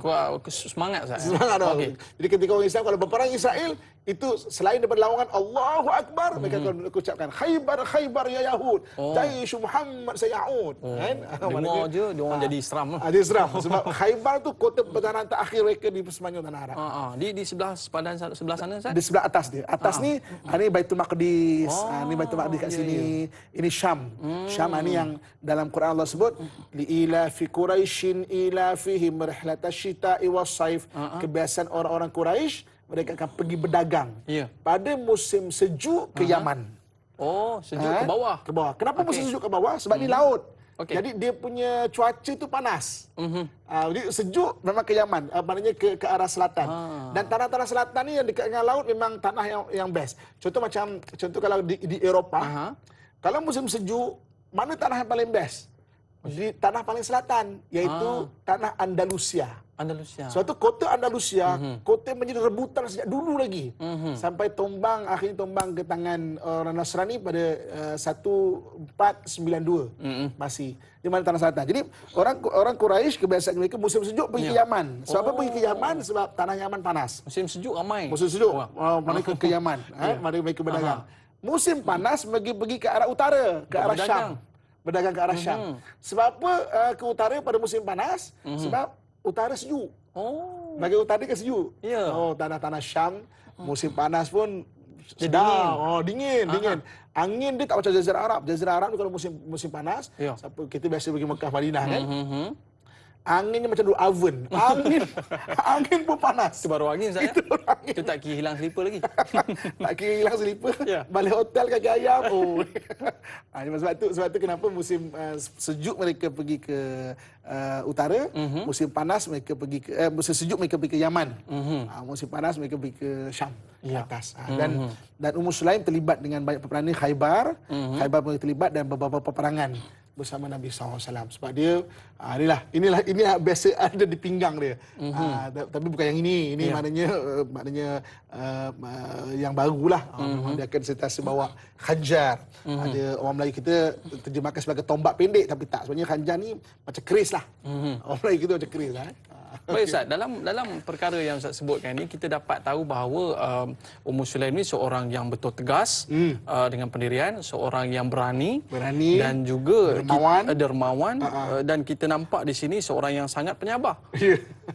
semangat saya. Semangat dong. Jadi ketika orang Islam kalau berperang Israel, itu selain daripada lawangan Allahu Akbar, mereka akan ucapkan Khaybar ya Yahud, Jaishu Muhammad sayaud. Dengar je dia orang jadi seram lah. Dia seram sebab Khaybar tu kota pertahanan terakhir mereka di semenanjung tanah Arab. Di sebelah sebelah sana Ustaz? Di sebelah atas dia. Atas ni ini Baitul Maqdis, ni Baitul Maqdis kat sini. Ini Syam. Syam ni yang dalam Quran Allah sebut ila fi Quraisyin ila fihim rihlatash syita'i was-saif. Kebiasaan orang-orang Quraisy, mereka akan pergi berdagang pada musim sejuk ke Yaman. Sejuk ke bawah. Ke bawah. Kenapa musim sejuk ke bawah? Sebab ni laut. Jadi dia punya cuaca tu panas. Jadi sejuk memang ke Yaman, maknanya ke arah selatan. Dan tanah-tanah selatan ni yang dekat dengan laut memang tanah yang best. Contoh kalau di Eropah, kalau musim sejuk, mana tanah yang paling best? Di tanah paling selatan, iaitu tanah Andalusia. Sebab tu kota Andalusia, kota yang menjadi rebutan sejak dulu lagi. Sampai akhirnya tumbang ke tangan orang Nasrani pada 1492. Masih di mana tanah selatan. Jadi orang Quraisy kebiasaan mereka musim sejuk pergi ke Yaman. Sebab apa pergi ke Yaman? Sebab tanah Yaman panas. Musim sejuk ramai. Musim sejuk, mereka ke Yaman. Mereka berdagang. Musim panas pergi ke arah utara, ke arah Syam. Berdagang ke arah Syam. Sebab apa ke utara pada musim panas? Sebab utara sejuk. Bagi utara kan sejuk. Tanah-tanah Syam musim panas pun sedap. Dingin. Angin dia tak macam Jazirah Arab. Jazirah Arab ni kalau musim panas, kita biasa pergi Mekah Madinah kan. Anginnya macam duduk oven. Angin pun panas. Itu baru angin saya. Itu baru angin. Itu tak kira hilang slipper lagi. Tak kira hilang selipar. Ya. Balik hotel kaki ayam. Oh. Sebab tu kenapa musim sejuk mereka pergi ke utara, musim panas mereka pergi ke musim sejuk mereka pergi ke Yaman. Musim panas mereka pergi ke Syam, ke Ya. atas. Dan Ummu Sulaim terlibat dengan banyak peperangan Khaybar. Khaybar pun terlibat dan beberapa peperangan bersama Nabi SAW. Sebab dia inilah biasa ada di pinggang dia. Tapi bukan yang ini. Ini maknanya yang barulah. Dia akan sentiasa bawa khanjar. Ada orang Melayu kita terjemahkan sebagai tombak pendek, tapi tak, sebenarnya khanjar ni macam keris lah. Orang Melayu kita macam keris lah. Baik Ustaz, dalam perkara yang Ustaz sebutkan ni, kita dapat tahu bahawa Ummu Sulaim ni seorang yang betul tegas dengan pendirian, seorang yang berani dan juga dermawan dan kita nampak di sini seorang yang sangat penyabar.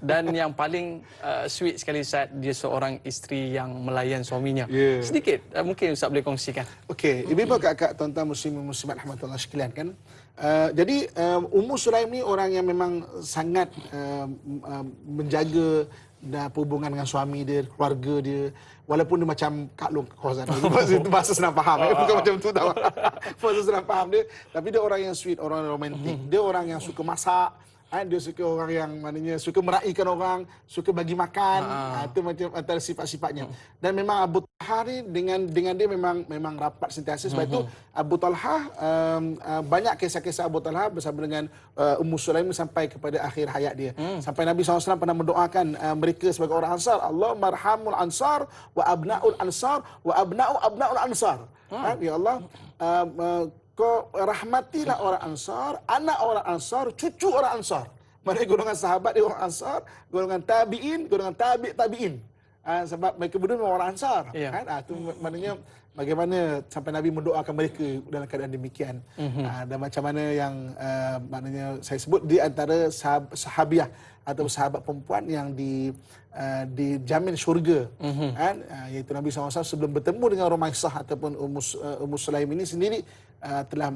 Dan yang paling sweet sekali Ustaz, dia seorang isteri yang melayan suaminya. Sedikit mungkin Ustaz boleh kongsikan. Okey, ibu-ibu, kakak, tuan-tuan muslimin muslimat rahmatullah sekalian kan. Jadi Ummu Sulaim ni orang yang memang sangat menjaga hubungan dengan suami dia, keluarga dia, walaupun dia macam Kak Long kawasan. Itu bahasa senang faham, bukan macam tu tau. Bahasa senang faham dia, tapi dia orang yang sweet, orang romantik. Dia orang yang suka masak. Dia suka orang yang maknanya suka meraihkan orang, suka bagi makan. Itu macam antara sifat-sifatnya. Dan memang Abu Talha ni dengan dia memang rapat sentiasa. Sebab itu Abu Talha banyak kisah-kisah Abu Talha bersama dengan Ummu Sulaim sampai kepada akhir hayat dia. Sampai Nabi SAW pernah mendoakan mereka sebagai orang Ansar, Allah marhamul Ansar wa abnaul Ansar wa abnaul Ansar. Ya Allah, kau rahmatilah orang Ansar, anak orang Ansar, cucu orang Ansar. Mereka golongan sahabat dia orang Ansar, golongan tabi'in, golongan tabi'in. Sebab mereka berdua memang orang Ansar. Ya. Itu maknanya bagaimana sampai Nabi mendoakan mereka dalam keadaan demikian. Dan macam mana yang maknanya saya sebut di antara sahabiah atau sahabat perempuan yang dijamin syurga. Iaitu Nabi SAW sebelum bertemu dengan Rumaisah ataupun Ummu Sulaim ini sendiri telah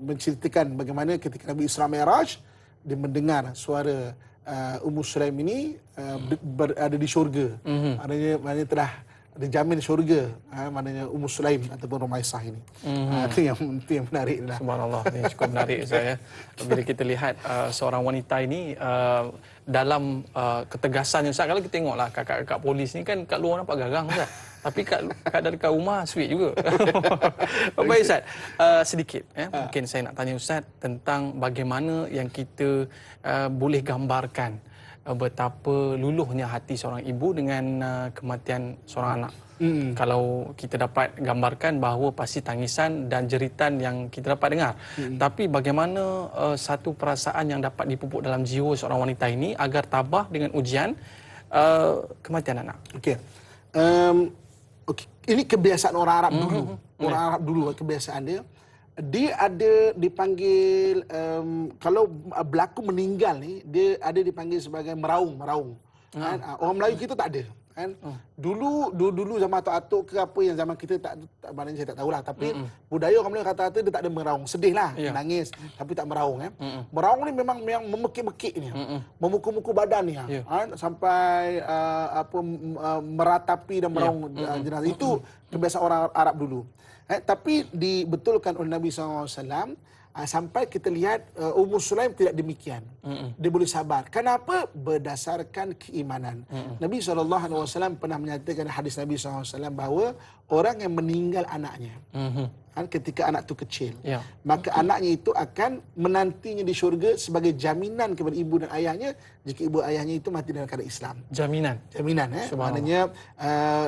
menceritakan bagaimana ketika Nabi Isra Mi'raj dia mendengar suara Ummu Sulaim ini berada di syurga. Maknanya telah dijamin syurga, maknanya Ummu Sulaim ataupun Rumaisah ini. Itu yang menarik lah. Subhanallah, ini cukup menarik saya. Bila kita lihat seorang wanita ini dalam ketegasannya Ustaz, kalau kita tengoklah kakak-kakak polis ni kan kat luar nampak garang Ustaz. Tapi kat dekat rumah sweet juga. Baik Ustaz, sedikit mungkin saya nak tanya Ustaz tentang bagaimana yang kita boleh gambarkan betapa luluhnya hati seorang ibu dengan kematian seorang anak. Kalau kita dapat gambarkan bahawa pasti tangisan dan jeritan yang kita dapat dengar. Tapi bagaimana satu perasaan yang dapat dipupuk dalam jiwa seorang wanita ini agar tabah dengan ujian kematian anak. Okey. Ini kebiasaan orang Arab dulu. Orang Arab dulu kebiasaan dia. Dia ada dipanggil kalau berlaku meninggal ni, dia ada dipanggil sebagai meraung. Orang Melayu kita tak ada. Kan? Dulu zaman atuk-atuk ke apa yang zaman kita tak maknanya saya tak tahulah, tapi budaya orang Melayu kata-kata dia tak ada meraung, sedihlah, nangis tapi tak meraung. Meraung ni memang memekik-mekik ni, memukul-mukul badan ni, sampai meratapi dan meraung jenazah. Itu kebiasaan orang Arab dulu. Tapi dibetulkan oleh Nabi SAW sampai kita lihat Ummu Sulaim tidak demikian. Dia boleh sabar. Kenapa? Berdasarkan keimanan. Nabi SAW pernah menyatakan hadis Nabi SAW bahawa orang yang meninggal anaknya, ketika anak itu kecil, maka anaknya itu akan menantinya di syurga sebagai jaminan kepada ibu dan ayahnya jika ibu ayahnya itu mati dalam keadaan Islam. Jaminan. Maknanya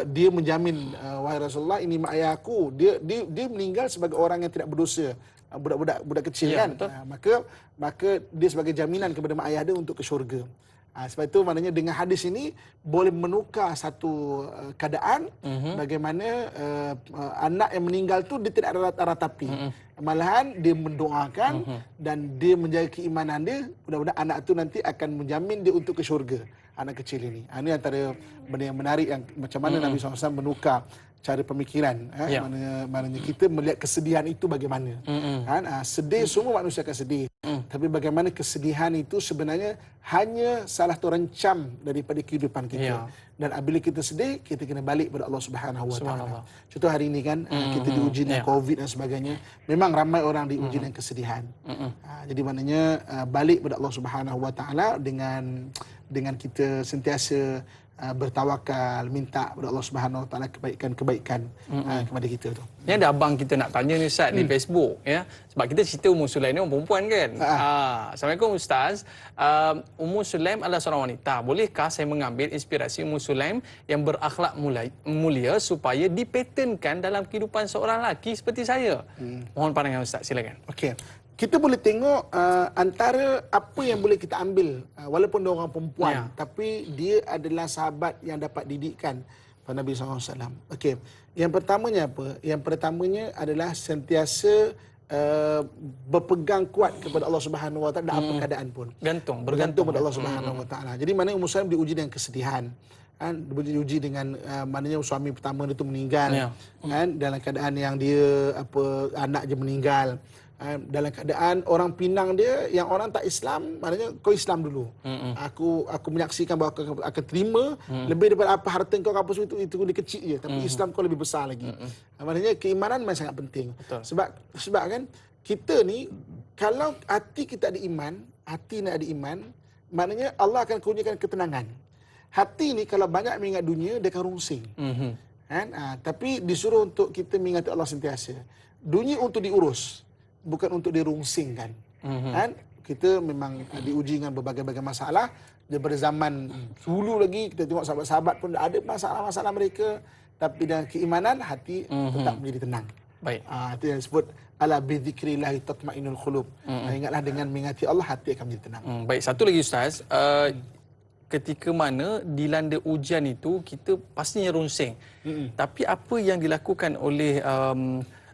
dia menjamin, wahai Rasulullah, ini mak ayah aku, dia meninggal sebagai orang yang tidak berdosa, budak kecil, kan. Maka dia sebagai jaminan kepada mak ayah dia untuk ke syurga. Sebab itu maknanya dengan hadis ini boleh menukar satu keadaan bagaimana anak yang meninggal tu dia tidak ada ratapi. Malahan dia mendoakan dan dia menjaga keimanan dia, mudah-mudahan anak tu nanti akan menjamin dia untuk ke syurga, anak kecil ini. Ini antara benda yang menarik yang macam mana Nabi SAW menukar cara pemikiran, maknanya kita melihat kesedihan itu bagaimana. Kan? Sedih, semua manusia akan sedih. Tapi bagaimana kesedihan itu sebenarnya hanya salah satu rencam daripada kehidupan kita. Dan apabila kita sedih, kita kena balik kepada Allah Subhanahu Wa Taala. Contoh hari ini kan kita diuji dengan COVID dan sebagainya. Memang ramai orang diuji dengan kesedihan. Jadi maknanya balik kepada Allah Subhanahu Wa Taala dengan kita sentiasa bertawakal, minta kepada Allah Subhanahu Wa Taala kebaikan kepada kita tu. Ni ada abang kita nak tanya ni Ustaz di Facebook ya. Sebab kita cerita Ummu Sulaim ni orang perempuan kan. Assalamualaikum Ustaz. Ummu Sulaim adalah seorang wanita. Bolehkah saya mengambil inspirasi Ummu Sulaim yang berakhlak mulia supaya dipatenkan dalam kehidupan seorang lelaki seperti saya? Mohon pandangan Ustaz, silakan. Okey. Kita boleh tengok antara apa yang boleh kita ambil, walaupun dia orang perempuan, tapi dia adalah sahabat yang dapat didikan pada Nabi SAW. Okey, yang pertamanya apa? Yang pertamanya adalah sentiasa berpegang kuat kepada Allah Subhanahu Wa Taala dalam apa keadaan pun. Bergantung pada Allah Subhanahu Wa Taala. Jadi mana Ummu Sulaim diuji dengan kesedihan. Kan, diuji dengan maknanya suami pertama dia tu meninggal. Kan, dalam keadaan yang dia anak je meninggal. Dalam keadaan orang pinang dia yang orang tak Islam, maknanya kau Islam dulu. Aku menyaksikan bahawa kau akan terima lebih daripada apa harta kau apa semua itu dia kecil je, tapi Islam kau lebih besar lagi. Maknanya keimanan memang sangat penting. Sebab kan kita ni kalau hati kita ada iman, hati nak ada iman, maknanya Allah akan kurniakan ketenangan. Hati ni kalau banyak mengingat dunia dia akan rungsing. Kan? Tapi disuruh untuk kita mengingati Allah sentiasa. Dunia untuk diurus, bukan untuk dirungsingkan. Kan? Kita memang diuji dengan berbagai-bagai masalah. Daripada zaman dulu lagi, kita tengok sahabat-sahabat pun ada masalah-masalah mereka. Tapi dengan keimanan, hati tetap menjadi tenang. Baik. Itu yang disebut, ala bidzikrillahi tatma'innul qulub. Ingatlah dengan mengingati Allah, hati akan menjadi tenang. Baik, satu lagi Ustaz. Ketika mana dilanda ujian itu, kita pastinya rungsing. Tapi apa yang dilakukan oleh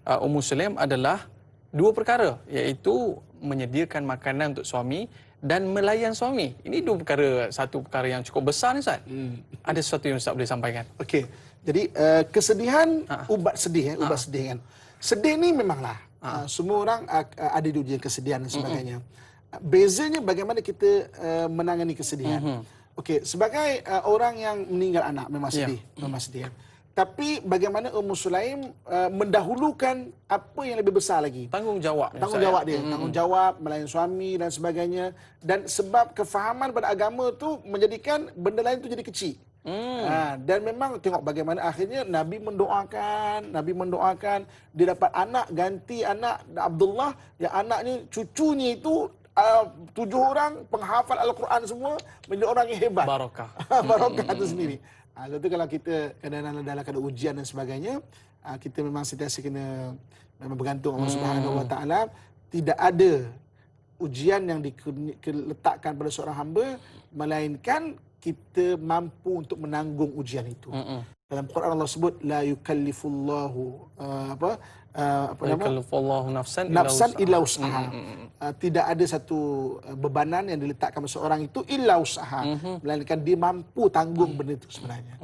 Ummu Sulaim adalah dua perkara, iaitu menyediakan makanan untuk suami dan melayan suami. Ini satu perkara yang cukup besar ni Ustaz. Ada sesuatu yang Ustaz boleh sampaikan? Okey. Jadi kesedihan ubat sedih ubat sedih kan. Sedih ni memanglah semua orang ada di ujian kesedihan dan sebagainya. Bezanya bagaimana kita menangani kesedihan. Okey, sebagai orang yang meninggal anak memang sedih, memang sedih. Tapi bagaimana Ummu Sulaim mendahulukan apa yang lebih besar lagi? Tanggungjawab dia. Tanggungjawab, melayan suami dan sebagainya. Dan sebab kefahaman pada agama tu menjadikan benda lain tu jadi kecil. Dan memang tengok bagaimana akhirnya Nabi mendoakan dia dapat anak, ganti anak Abdullah, yang anaknya cucunya itu 7 orang penghafal Al-Quran semua, menjadi orang yang hebat. Barakah. Barakah itu sendiri. Jadi kalau kita dalam keadaan ujian dan sebagainya, kita memang sentiasa kena memang bergantung Allah Subhanahu Wa Taala. Tidak ada ujian yang diletakkan pada seorang hamba melainkan kita mampu untuk menanggung ujian itu. Dalam Quran Allah sebut la yukallifullahu nafsan illa wus'aha. Tidak ada satu bebanan yang diletakkan pada seorang itu illa wus'aha, melainkan dia mampu tanggung benda itu sebenarnya.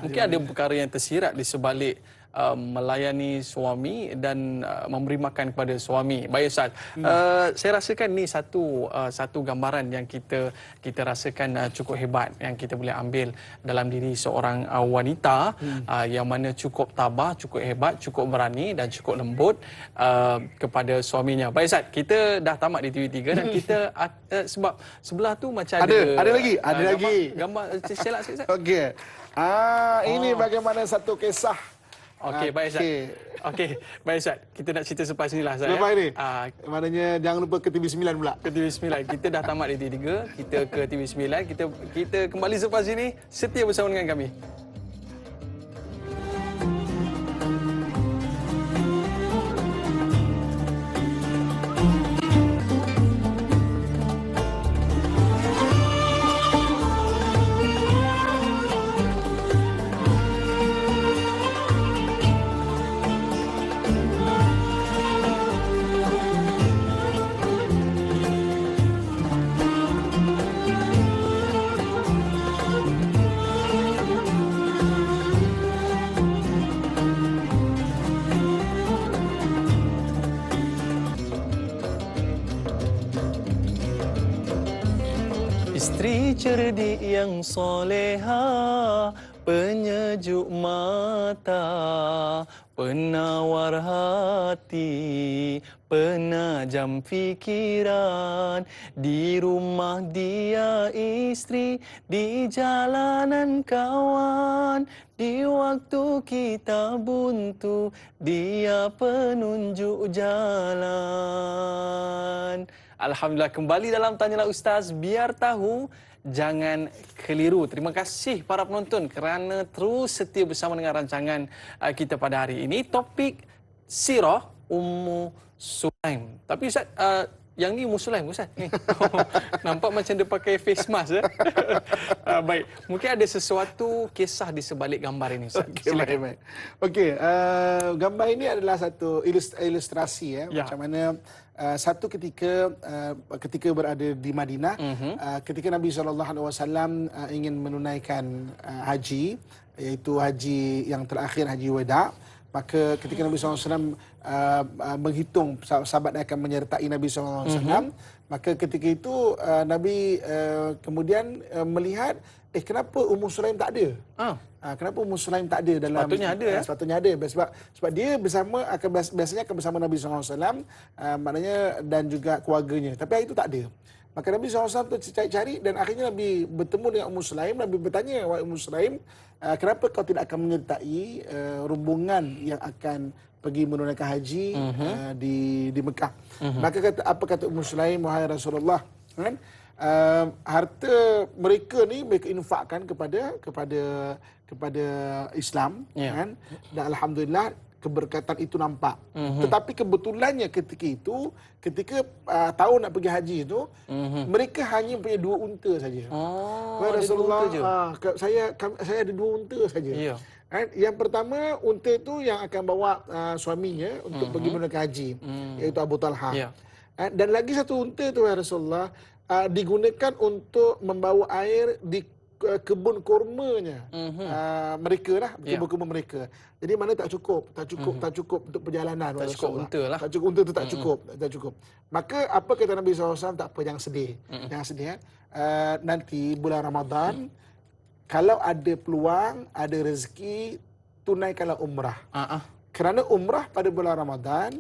Mungkin ada perkara yang tersirat di sebalik melayani suami dan memberi makan kepada suami. Baik Ustaz. Saya rasakan ni satu gambaran yang kita rasakan cukup hebat yang kita boleh ambil dalam diri seorang wanita yang mana cukup tabah, cukup hebat, cukup berani dan cukup lembut kepada suaminya. Baik Ustaz, kita dah tamat di TV3 dan kita sebab sebelah tu macam ada lagi. Gambar selak sikit Ustaz. Okey. Ini bagaimana satu kisah. Okey, baik Ustaz. Okey, baik Ustaz. Kita nak cerita selepas ni lah Ustaz. Lepas ni? Maknanya jangan lupa ke TV9 pula. Ke TV9. Kita dah tamat di TV3. Kita ke TV9. Kita kembali selepas ini. Setia bersama dengan kami. cerdik yang soleha, penyejuk mata, penawar hati, penajam fikiran. Di rumah dia istri, di jalanan kawan. Di waktu kita buntu, dia penunjuk jalan. Alhamdulillah, kembali dalam Tanyalah Ustaz, biar tahu, jangan keliru. Terima kasih para penonton kerana terus setia bersama dengan rancangan kita pada hari ini. Topik Sirah Ummu Sulaim. Tapi Ustaz, yang ni Ummu Sulaim Ustaz. Ni. Nampak macam dia pakai face mask. Baik, mungkin ada sesuatu kisah di sebalik gambar ini Ustaz. Okey, baik. Okey, gambar ini adalah satu ilustrasi macam mana satu ketika berada di Madinah, ketika Nabi SAW ingin menunaikan haji, iaitu haji yang terakhir, haji wada, maka ketika Nabi SAW menghitung sahabat yang akan menyertai Nabi SAW, maka ketika itu Nabi kemudian melihat, kenapa Ummu Sulaim tak ada? Kenapa Ummu Sulaim tak ada dalam? Sepatutnya ada. Sepatutnya ada. Sebab dia biasanya akan bersama Nabi SAW, maknanya, dan juga keluarganya. Tapi hari itu tak ada. Maka Nabi SAW tu cari-cari dan akhirnya Nabi bertemu dengan Ummu Sulaim. Nabi bertanya, wahai Ummu Sulaim, kenapa kau tidak akan menyertai rombongan yang akan pergi menunaikan haji di Mekah? Maka apa kata Ummu Sulaim, wahai Rasulullah, kan? Harta mereka ni mereka infakkan kepada Islam, kan? Dan alhamdulillah keberkatan itu nampak. Tetapi kebetulannya ketika tahun nak pergi haji itu, mereka hanya punya 2 unta saja. Rasulullah, saya ada 2 unta saja. Ya. Yang pertama, unta itu yang akan bawa suaminya untuk pergi menunaikan haji, iaitu Abu Talha. Ya. Dan lagi satu unta itu, ya Rasulullah, digunakan untuk membawa air di kebun kurmanya mereka lah, kebun kurma mereka. Jadi mana tak cukup untuk perjalanan. Tak cukup unta lah. Tak cukup unta tu, tak cukup. Maka apa kata Nabi SAW? Tak apa, jangan sedih. Jangan sedih. Nanti bulan Ramadan, kalau ada peluang, ada rezeki, tunaikanlah umrah. Kerana umrah pada bulan Ramadan,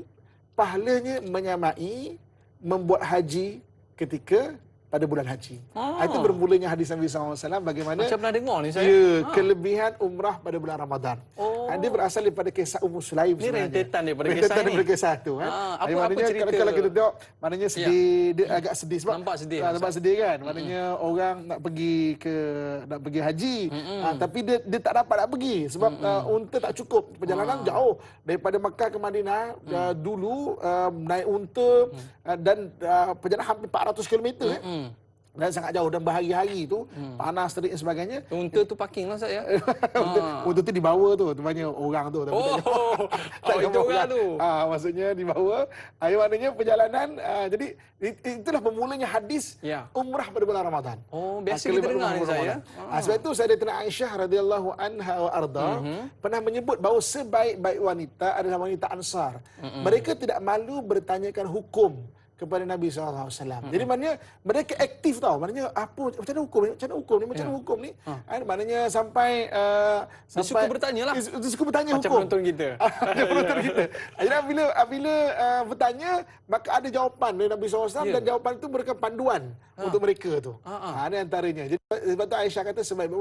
pahalanya menyamai membuat haji ketika pada bulan haji. Itu bermulanya hadis Nabi SAW bagaimana Macam pernah dengar ni saya. kelebihan umrah pada bulan Ramadan. Dia berasal daripada kisah Ummu Sulaim sebenarnya. Ni rentetan daripada kisah tu. Apa cerita? Kalau kita tengok, maknanya sedih, dia agak sedih sebab Nampak sedih. nampak sedih kan. Maknanya orang nak pergi haji, tapi dia tak dapat nak pergi sebab unta tak cukup. Perjalanan jauh daripada Mekah ke Madinah. Dulu naik unta dan perjalanan hampir 400 km. Dan sangat jauh, dan berhari-hari tu panas terik dan sebagainya. Unta tu parking lah saya. Unta tu dibawa tu, maknanya orang tu. Itu orang tu. Maksudnya dibawa. Maknanya perjalanan. Jadi itulah bermulanya hadis umrah pada bulan Ramadan. Biasa kita dengar ni saya. Sebab itu Sayyidatina Aisyah radhiyallahu anha wa arda pernah menyebut bahawa sebaik-baik wanita adalah wanita Ansar. Mereka tidak malu bertanyakan hukum kepada Nabi SAW. Jadi maknanya mereka aktif tau. Maknanya macam mana hukum ni? Macam mana hukum ni? Maknanya sampai Dia suka bertanya lah. Dia suka bertanya Macam hukum. penonton kita. Penonton kita. Jadi apabila bertanya, maka ada jawapan dari Nabi SAW dan jawapan itu merupakan panduan untuk mereka tu. Ini antaranya. Jadi sebab tu Aisyah kata sebaik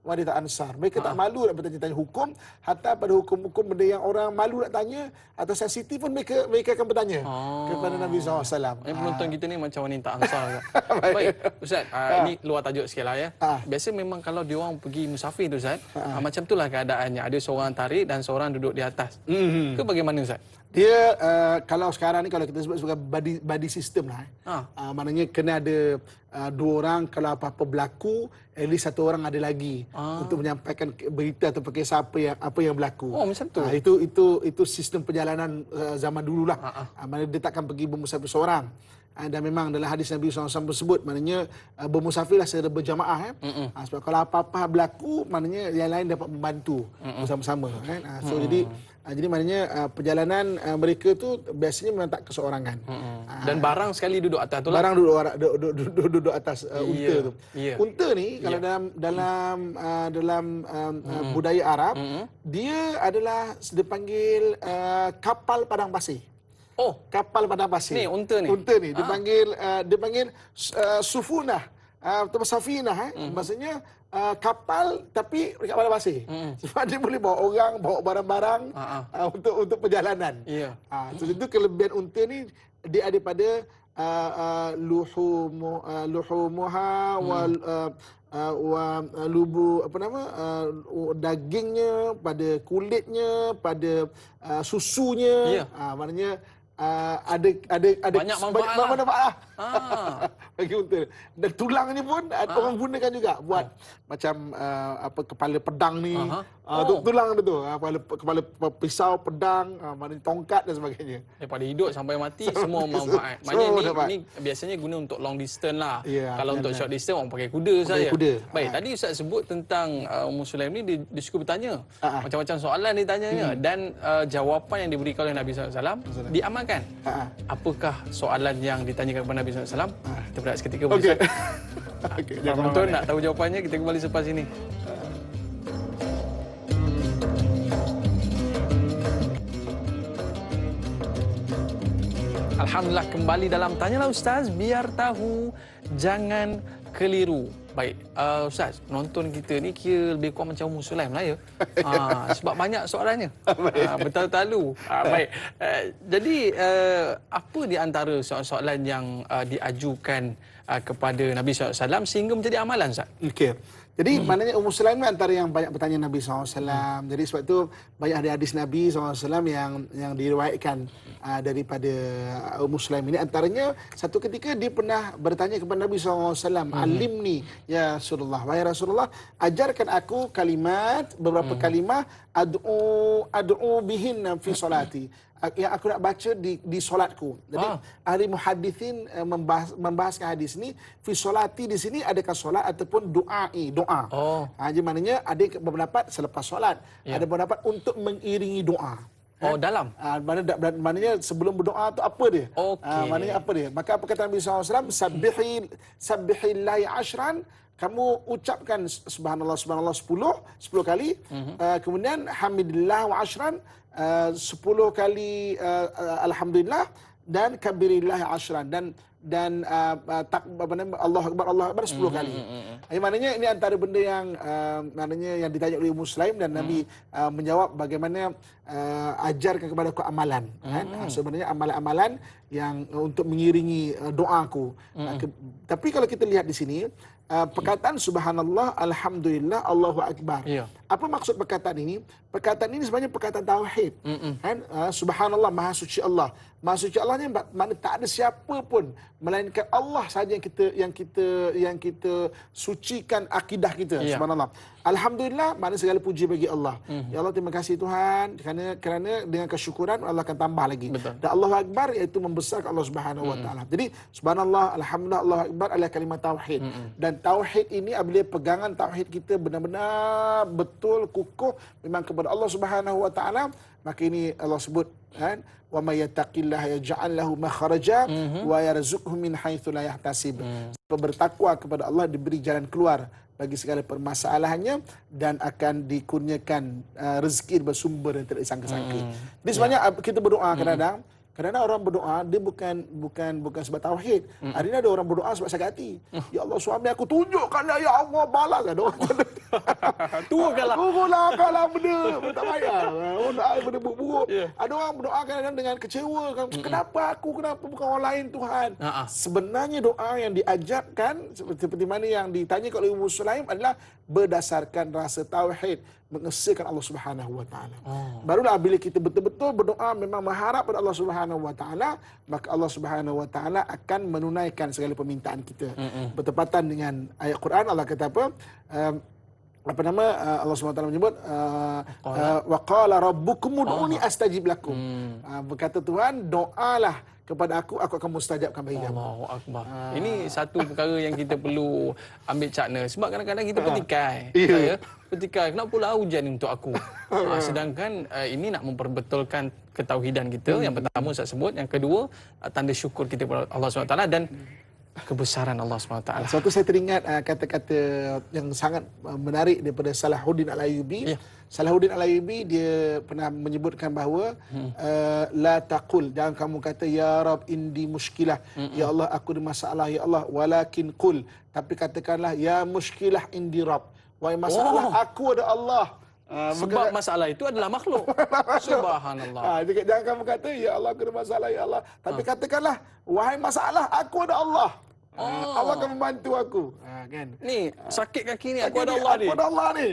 wanita Ansar. Mereka tak malu nak bertanya-tanya hukum, hatta pada hukum-hukum benda yang orang malu nak tanya atau sensitif pun mereka akan bertanya kepada Nabi SAW. Penonton kita ni macam wanita Ansar. Baik, Ustaz, ini luar tajuk sikit lah ya. Biasa memang kalau dia orang pergi musafir tu Ustaz, macam itulah keadaannya. Ada seorang tarik dan seorang duduk di atas. Ke bagaimana Ustaz? Dia kalau sekarang ni, kalau kita sebut sebagai body system lah. Maknanya kena ada 2 orang, kalau apa-apa berlaku, at least 1 orang ada lagi untuk menyampaikan berita atau kisah apa yang berlaku. Macam tu. Itu sistem perjalanan zaman dululah. Mana dia takkan pergi bermusafir seorang. Dan memang dalam hadis Nabi SAW tersebut, maknanya bermusafirlah secara berjamaah. Sebab kalau apa-apa berlaku, maknanya yang lain dapat membantu bersama-sama. Kan? Jadi maknanya perjalanan mereka tu biasanya memang tak keseorangan. Dan barang sekali duduk atas tu lah. Barang duduk atas unta tu. Unta ni kalau dalam budaya Arab, dia adalah dipanggil kapal padang pasir. Oh, Kapal padang pasir. Ni unta ni. Unta ni dipanggil sufunah atau safinah. Maksudnya kapal tapi dekat padang pasir. Sebab dia boleh bawa orang, bawa barang-barang untuk perjalanan. So itu kelebihan unta ni, dia daripada luhumuha wa lubu dagingnya, pada kulitnya, pada susunya. Maknanya ada banyak manfaat lah. Bagi unta. Dan tulangnya pun orang gunakan juga buat macam kepala pedang ni. Tulang dia tu, kepala pisau, pedang, maknanya tongkat dan sebagainya. Daripada hidup sampai mati semua manfaat. Maknanya ni biasanya guna untuk long distance lah. Kalau untuk short distance orang pakai kuda saja. Baik, tadi Ustaz sebut tentang Ummu Sulaim ni dia suka bertanya. Macam-macam soalan dia tanyanya dan jawapan yang diberikan oleh Nabi SAW diamalkan. Apakah soalan yang ditanyakan kepada Nabi SAW? Kita berehat seketika. Okey. Penonton nak tahu jawapannya, kita kembali selepas ini. Alhamdulillah, kembali dalam Tanyalah Ustaz, biar tahu, jangan keliru. Baik, Ustaz, penonton kita ni kira lebih kurang macam Ummu Sulaim lah ya. Sebab banyak soalannya. Bertalu-talu. Baik. Jadi, apa di antara soalan-soalan yang diajukan kepada Nabi SAW sehingga menjadi amalan, Ustaz? Okey. Jadi maknanya Ummu Sulaim ni antara yang banyak bertanya Nabi SAW. Jadi sebab tu banyak hadis Nabi SAW yang diriwayatkan daripada Ummu Sulaim ini. Antaranya satu ketika dia pernah bertanya kepada Nabi SAW, Alimni ya Rasulullah, wahai Rasulullah, ajarkan aku beberapa kalimah ad'u bihinna fi solati, yang aku nak baca di solatku. Jadi ahli muhaddithin membahaskan hadis ni, fi solati di sini adakah solat ataupun doa. Jadi maknanya ada berpendapat selepas solat, ada berpendapat untuk mengiringi doa. Dalam? Maknanya sebelum berdoa tu apa dia? Maknanya apa dia? Maka apa kata Nabi SAW? Sabbihillahi ashran. Kamu ucapkan subhanallah 10 kali. Kemudian hamidillah wa ashran, 10 kali alhamdulillah, dan kabirillah ashran, dan Allah Akbar 10 kali. Maknanya ini antara benda yang maknanya yang ditanya oleh Ummu Sulaim, dan Nabi menjawab bagaimana ajarkan kepada aku amalan. Sebenarnya amalan-amalan yang untuk mengiringi doaku. Tapi kalau kita lihat di sini, perkataan subhanallah, alhamdulillah, Allahu Akbar. Apa maksud perkataan ini? Perkataan ini sebenarnya perkataan tauhid. Subhanallah, maha suci Allah. Maha suci Allah ni makna tak ada siapa pun melainkan Allah saja yang kita sucikan akidah kita. Subhanallah. Alhamdulillah, makna segala puji bagi Allah. Ya Allah, terima kasih Tuhan kerana dengan kesyukuran Allah akan tambah lagi. Dan Allahu Akbar iaitu membesarkan Allah Subhanahu wa taala. Jadi subhanallah, alhamdulillah, Allahu Akbar adalah kalimah tauhid. Dan tauhid ini apabila pegangan tauhid kita benar-benar betul kukuh memang kepada Allah Subhanahu wa taala, maka ini Allah sebut kan, wa may yattaqillaha yaj'al lahu makhraja wa yarzuqhu min haitsu la yahtasib. Bertakwa kepada Allah diberi jalan keluar bagi segala permasalahannya, dan akan dikurniakan rezeki bersumber yang tidak disangka-sangka. Jadi sebenarnya kita berdoa kadang-kadang orang berdoa dia bukan sebab tauhid. Hari ini ada orang berdoa sebab sakit hati. Ya Allah, suami aku tunjukkanlah, ya Allah, balaslah doa. Tuakanlah benda tak payah. Benda buruk. Ada orang berdoa kadang-kadang dengan kecewa. Kenapa aku? Kenapa bukan orang lain, Tuhan? Sebenarnya doa yang diajarkan seperti mana yang ditanya oleh Ummu Sulaim adalah berdasarkan rasa tauhid, mengesahkan Allah Subhanahu wa taala. Barulah bila kita betul-betul berdoa memang mengharap pada Allah Subhanahu wa taala, maka Allah Subhanahu wa taala akan menunaikan segala permintaan kita. Bertepatan dengan ayat Quran, Allah kata apa? apa nama Allah SWT menyebut wa qala rabbukum ud'uni astajib lakum. Berkata Tuhan, doalah kepada aku akan mustajabkan bagi kamu. Allahu Akbar. Ini satu perkara yang kita perlu ambil cakna. Sebab kadang-kadang kita petikai. Ya, petikai, kenapa pula hujan untuk aku? Sedangkan ini nak memperbetulkan ketauhidan kita. Yang pertama Ustaz sebut. Yang kedua, tanda syukur kita kepada Allah SWT dan kebesaran Allah SWT. Suatu saya teringat kata-kata yang sangat menarik daripada Salahuddin Al-Ayyubi. Salahuddin Al-Ayyubi dia pernah menyebutkan bahawa la taqul, jangan kamu kata ya Rab indi muskilah, ya Allah aku ada masalah ya Allah, walakin qul, tapi katakanlah ya muskilah indi Rab, wahai masalah aku ada Allah. Sebab masalah itu adalah makhluk. Subhanallah. Jangan kamu kata ya Allah aku ada masalah ya Allah, tapi katakanlah wahai masalah aku ada Allah. Allah akan membantu aku. Kan? Ni sakit kaki ni aku ada Allah ni. Aku ada Allah ni.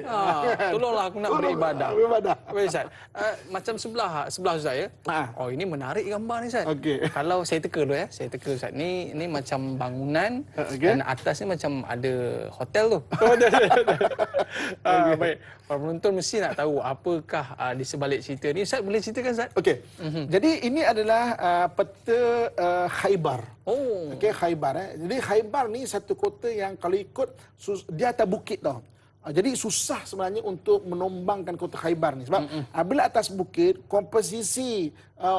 Tolonglah aku nak beribadah. Beribadah. Baik Ustaz. Macam sebelah Ustaz ya. Oh ini menarik gambar ni Ustaz. Okey. Kalau saya teka dulu ya. Saya teka Ustaz. Ni macam bangunan dan atas ni macam ada hotel tu. Baik. Para penonton mesti nak tahu apakah di sebalik cerita ni. Ustaz boleh ceritakan Ustaz? Okey. Jadi ini adalah peta Khaybar. Oh. Okey, Khaybar. Jadi Khaybar ni satu kota yang kalau ikut dia atas bukit tau. Jadi susah sebenarnya untuk menombangkan kota Khaybar ni sebab bila atas bukit komposisi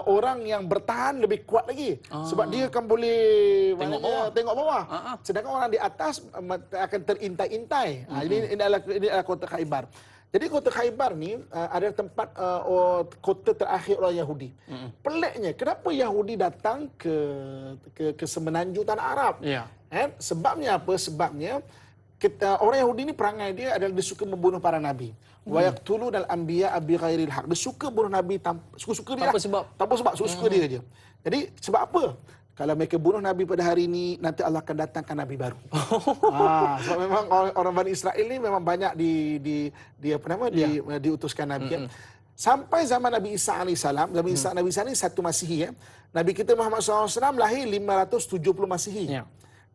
orang yang bertahan lebih kuat lagi sebab dia akan boleh tengok bawah. Sedangkan orang di atas akan terintai-intai. Jadi ini adalah kota Khaybar. Jadi kota Khaybar ni adalah tempat kota terakhir orang Yahudi. Peliknya kenapa Yahudi datang ke semenanjung tanah Arab? Ya. Sebabnya apa? Sebabnya orang Yahudi ni perangai dia adalah dia suka membunuh para nabi. Wa yaqtulunal anbiya bi ghairil haq. Dia suka bunuh nabi suka-suka dia. Tanpa sebab, suka-suka dia je. Jadi sebab apa? Kalau mereka bunuh nabi pada hari ini, nanti Allah akan datangkan nabi baru. Sebab memang orang Bani Israel ni memang banyak diutuskan nabi. Sampai zaman Nabi Isa AS, Nabi Isa ni 1 Masihi. Nabi kita Muhammad SAW lahir 570 Masihi.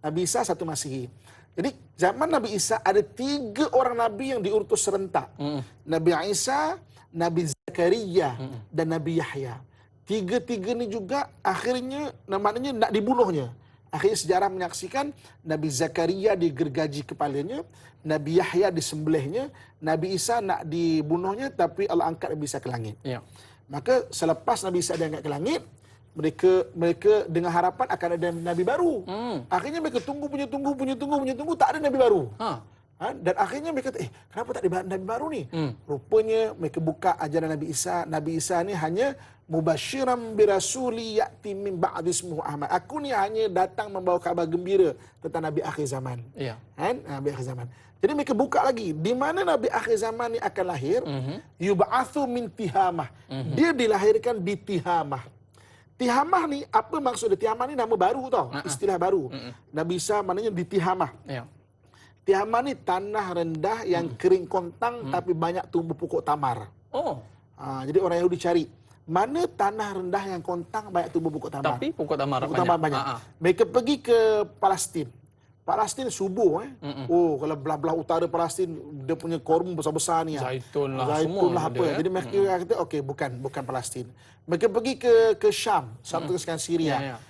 Nabi Isa 1 Masihi. Jadi zaman Nabi Isa ada 3 orang Nabi yang diutus serentak. Nabi Isa, Nabi Zakaria dan Nabi Yahya. 3 ni juga akhirnya maknanya nak dibunuhnya. Akhirnya sejarah menyaksikan Nabi Zakaria digergaji kepalanya, Nabi Yahya disembelihnya, Nabi Isa nak dibunuhnya tapi Allah angkat Nabi Isa ke langit. Maka selepas Nabi Isa diangkat ke langit, mereka dengan harapan akan ada nabi baru. Akhirnya mereka tunggu, tak ada nabi baru. Dan akhirnya mereka kata, kenapa tak ada nabi baru ni? Rupanya mereka buka ajaran Nabi Isa. Nabi Isa ni hanya mubasyiran birasuli ya'ti min ba'di ismuhu Ahmad. Aku ni hanya datang membawa kabar gembira tentang nabi akhir zaman. Nabi akhir zaman. Jadi mereka buka lagi di mana nabi akhir zaman ni akan lahir. Yub'atsu min Tihamah. Dia dilahirkan di Tihamah. Tihamah ni apa maksud dia? Tihamah ni nama baru tau, istilah baru. Nabi Isa maknanya di Tihamah. Tihamah ni tanah rendah yang kering kontang tapi banyak tumbuh pokok tamar. Jadi orang Yahudi cari mana tanah rendah yang kontang banyak tumbuh pokok tamar. Tapi pokok tamar banyak. Mereka pergi ke Palestin. Palestin subuh kalau belah-belah utara Palestin dia punya korun besar-besar ni. Zaitun lah apa. Jadi mereka kata okey bukan Palestin. Mereka pergi ke Syam, tu sekarang Syria.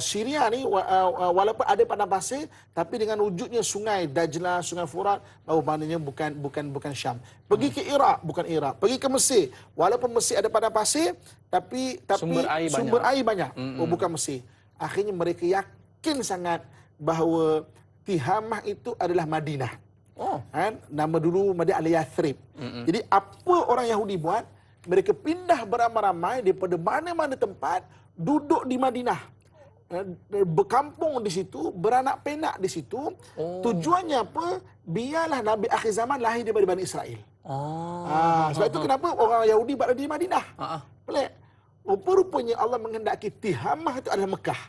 Syria ni walaupun ada padang pasir tapi dengan wujudnya sungai Dajlah, sungai Furat, maknanya bukan Syam. Pergi ke Iraq, bukan Iraq. Pergi ke Mesir, walaupun Mesir ada padang pasir tapi sumber air banyak. Bukan Mesir. Akhirnya mereka yakin sangat bahawa Tihamah itu adalah Madinah. Nama dulu Madinah Al-Yathrib. Jadi apa orang Yahudi buat? Mereka pindah beramai-ramai daripada mana-mana tempat, duduk di Madinah. Berkampung di situ, beranak penak di situ. Tujuannya apa? Biarlah Nabi akhir zaman lahir daripada Bani Israel. Sebab itu kenapa orang Yahudi berada di Madinah. Pelik. Rupa-rupanya Allah menghendaki Tihamah itu adalah Mekah.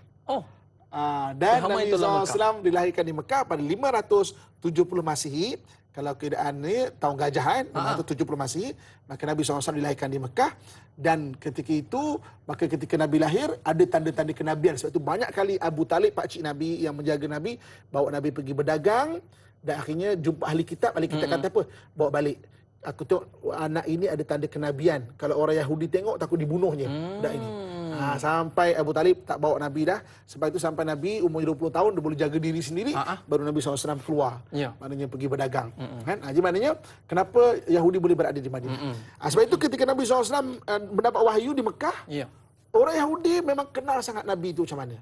Dan Nabi SAW dilahirkan di Mekah pada 570 Masihi. Kalau keadaan ni tahun gajah 570 Masihi, maka Nabi SAW dilahirkan di Mekah. Dan ketika itu, maka ketika Nabi lahir ada tanda-tanda kenabian. Sebab itu banyak kali Abu Talib, pakcik Nabi yang menjaga Nabi, bawa Nabi pergi berdagang Dan akhirnya jumpa ahli kitab kata apa? Bawa balik. Aku tengok anak ini ada tanda kenabian. Kalau orang Yahudi tengok takut dibunuhnya budak ini. Sampai Abu Talib tak bawa Nabi dah. Sebab itu sampai Nabi umur 20 tahun dia boleh jaga diri sendiri, baru Nabi SAW keluar. Maknanya pergi berdagang. Kan? Jadi maknanya kenapa Yahudi boleh berada di Madinah. Sebab itu ketika Nabi SAW mendapat wahyu di Mekah, orang Yahudi memang kenal sangat Nabi itu macam mana.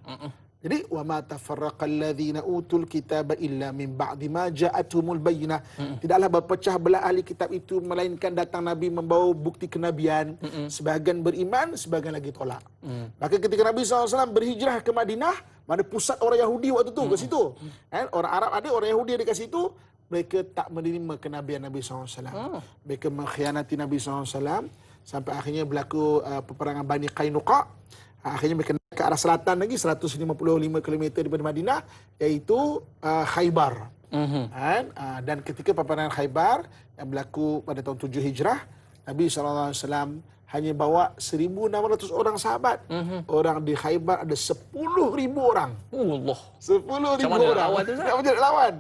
Jadi wa ma tafarraqal ladzina utul kitaba illa min ba'di ma ja'atuhumul bayyinah. Tidaklah berpecah belah ahli kitab itu melainkan datang Nabi membawa bukti kenabian. Sebahagian beriman, sebahagian lagi tolak. Maka ketika Nabi SAW berhijrah ke Madinah, mana pusat orang Yahudi waktu tu ke situ. Orang Arab ada, orang Yahudi ada kat situ. Mereka tak menerima kenabian Nabi SAW. Mereka mengkhianati Nabi SAW. Sampai akhirnya berlaku peperangan Bani Qainuqa. Akhirnya mereka naik ke arah selatan lagi 155 km daripada Madinah, iaitu Khaybar. Dan ketika peperangan Khaybar yang berlaku pada tahun 7 Hijrah, Nabi SAW hanya bawa 1,600 orang sahabat. Orang di Khaybar ada 10,000 orang. Allah. 10,000 orang. Tak boleh lawan.